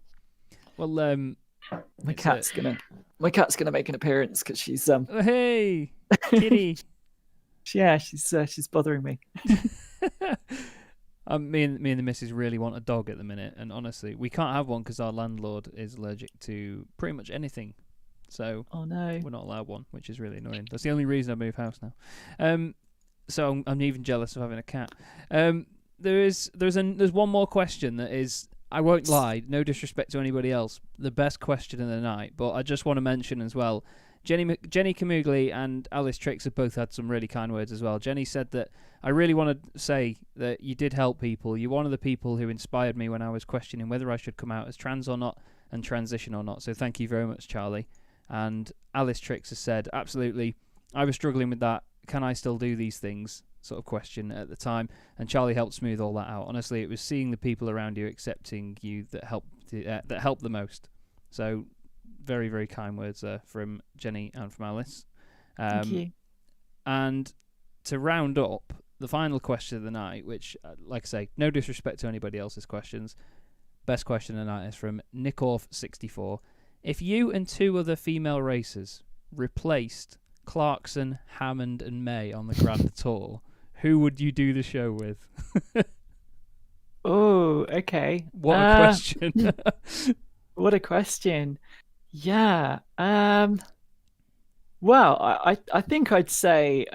Well, my cat's gonna make an appearance, because she's hey, kitty. she's bothering me. Me and the missus really want a dog at the minute, and honestly, we can't have one because our landlord is allergic to pretty much anything. So Oh no. we're not allowed one, which is really annoying. That's the only reason I moved house now. So I'm even jealous of having a cat. There's one more question that is, I won't lie, no disrespect to anybody else, the best question of the night. But I just want to mention as well, Jenny Camugli and Alice Trix have both had some really kind words as well. Jenny said that, I really want to say that you did help people. You're one of the people who inspired me when I was questioning whether I should come out as trans or not and transition or not. So thank you very much, Charlie. And Alice Trix has said, absolutely, I was struggling with that. Can I still do these things? Sort of question at the time. And Charlie helped smooth all that out. Honestly, it was seeing the people around you accepting you that helped the most. So very, very kind words from Jenny and from Alice. Thank you. And to round up, the final question of the night, which, like I say, no disrespect to anybody else's questions. Best question of the night is from Nikorf64. If you and 2 other female racers replaced Clarkson, Hammond and May on the Grand Tour, who would you do the show with? Oh, okay. What a question. What a question. Yeah. Well, I think I'd say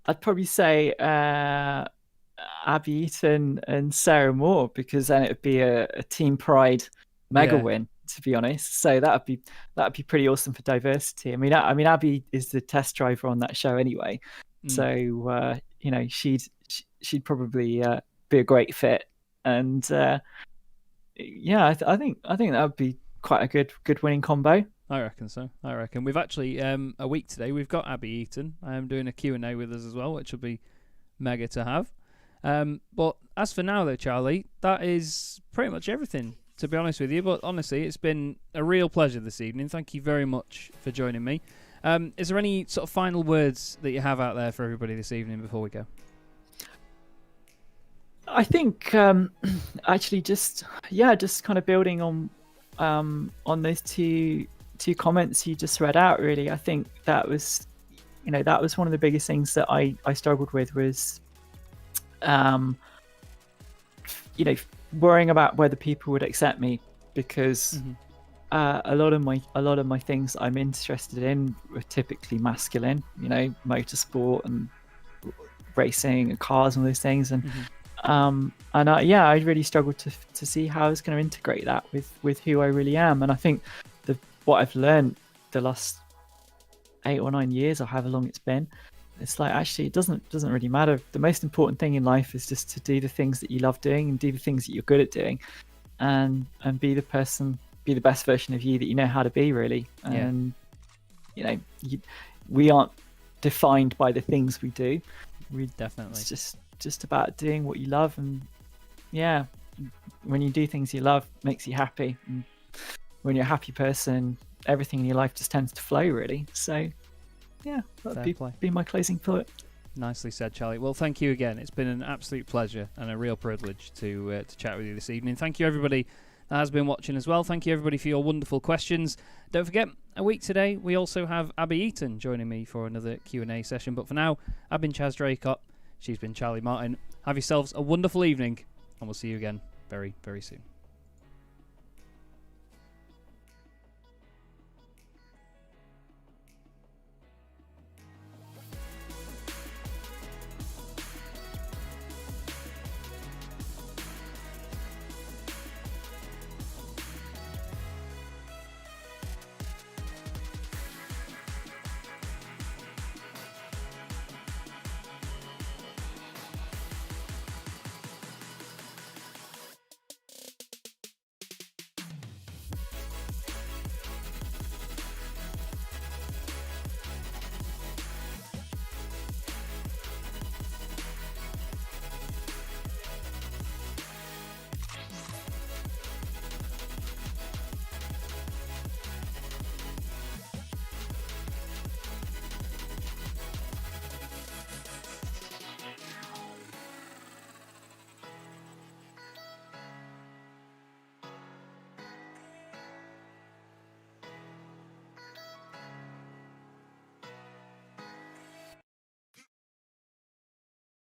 I'd probably say Abby Eaton and Sarah Moore, because then it would be a Team Pride mega win, to be honest. So that'd be pretty awesome for diversity. I mean, Abby is the test driver on that show anyway, so you know, she'd probably be a great fit, and yeah, I think that would be quite a good winning combo. I reckon so. I reckon we've actually a week today. We've got Abby Eaton doing a Q&A with us as well, which will be mega to have. But as for now, though, Charlie, that is pretty much everything, to be honest with you. But honestly, it's been a real pleasure this evening. Thank you very much for joining me. Is there any sort of final words that you have out there for everybody this evening before we go? I think actually just kind of building on those two comments you just read out. Really, I think that was one of the biggest things that I struggled with was worrying about whether people would accept me, because a lot of my things I'm interested in were typically masculine, motorsport and racing and cars and all those things, and I really struggled to see how I was going to integrate that with who I really am. And I think what I've learned the last 8 or 9 years, or however long it's been, it's like, actually, it doesn't really matter. The most important thing in life is just to do the things that you love doing and do the things that you're good at doing, and be the best version of you that you know how to be, really. And we aren't defined by the things we do. Definitely. It's just about doing what you love, and when you do things you love, it makes you happy. And when you're a happy person, everything in your life just tends to flow, really. So that'd be my closing thought. Nicely said, Charlie. Well, thank you again. It's been an absolute pleasure and a real privilege to chat with you this evening. Thank you, everybody that has been watching as well. Thank you, everybody, for your wonderful questions. Don't forget, a week today, we also have Abby Eaton joining me for another Q&A session. But for now, I've been Chaz Draycott. She's been Charlie Martin. Have yourselves a wonderful evening, and we'll see you again very, very soon.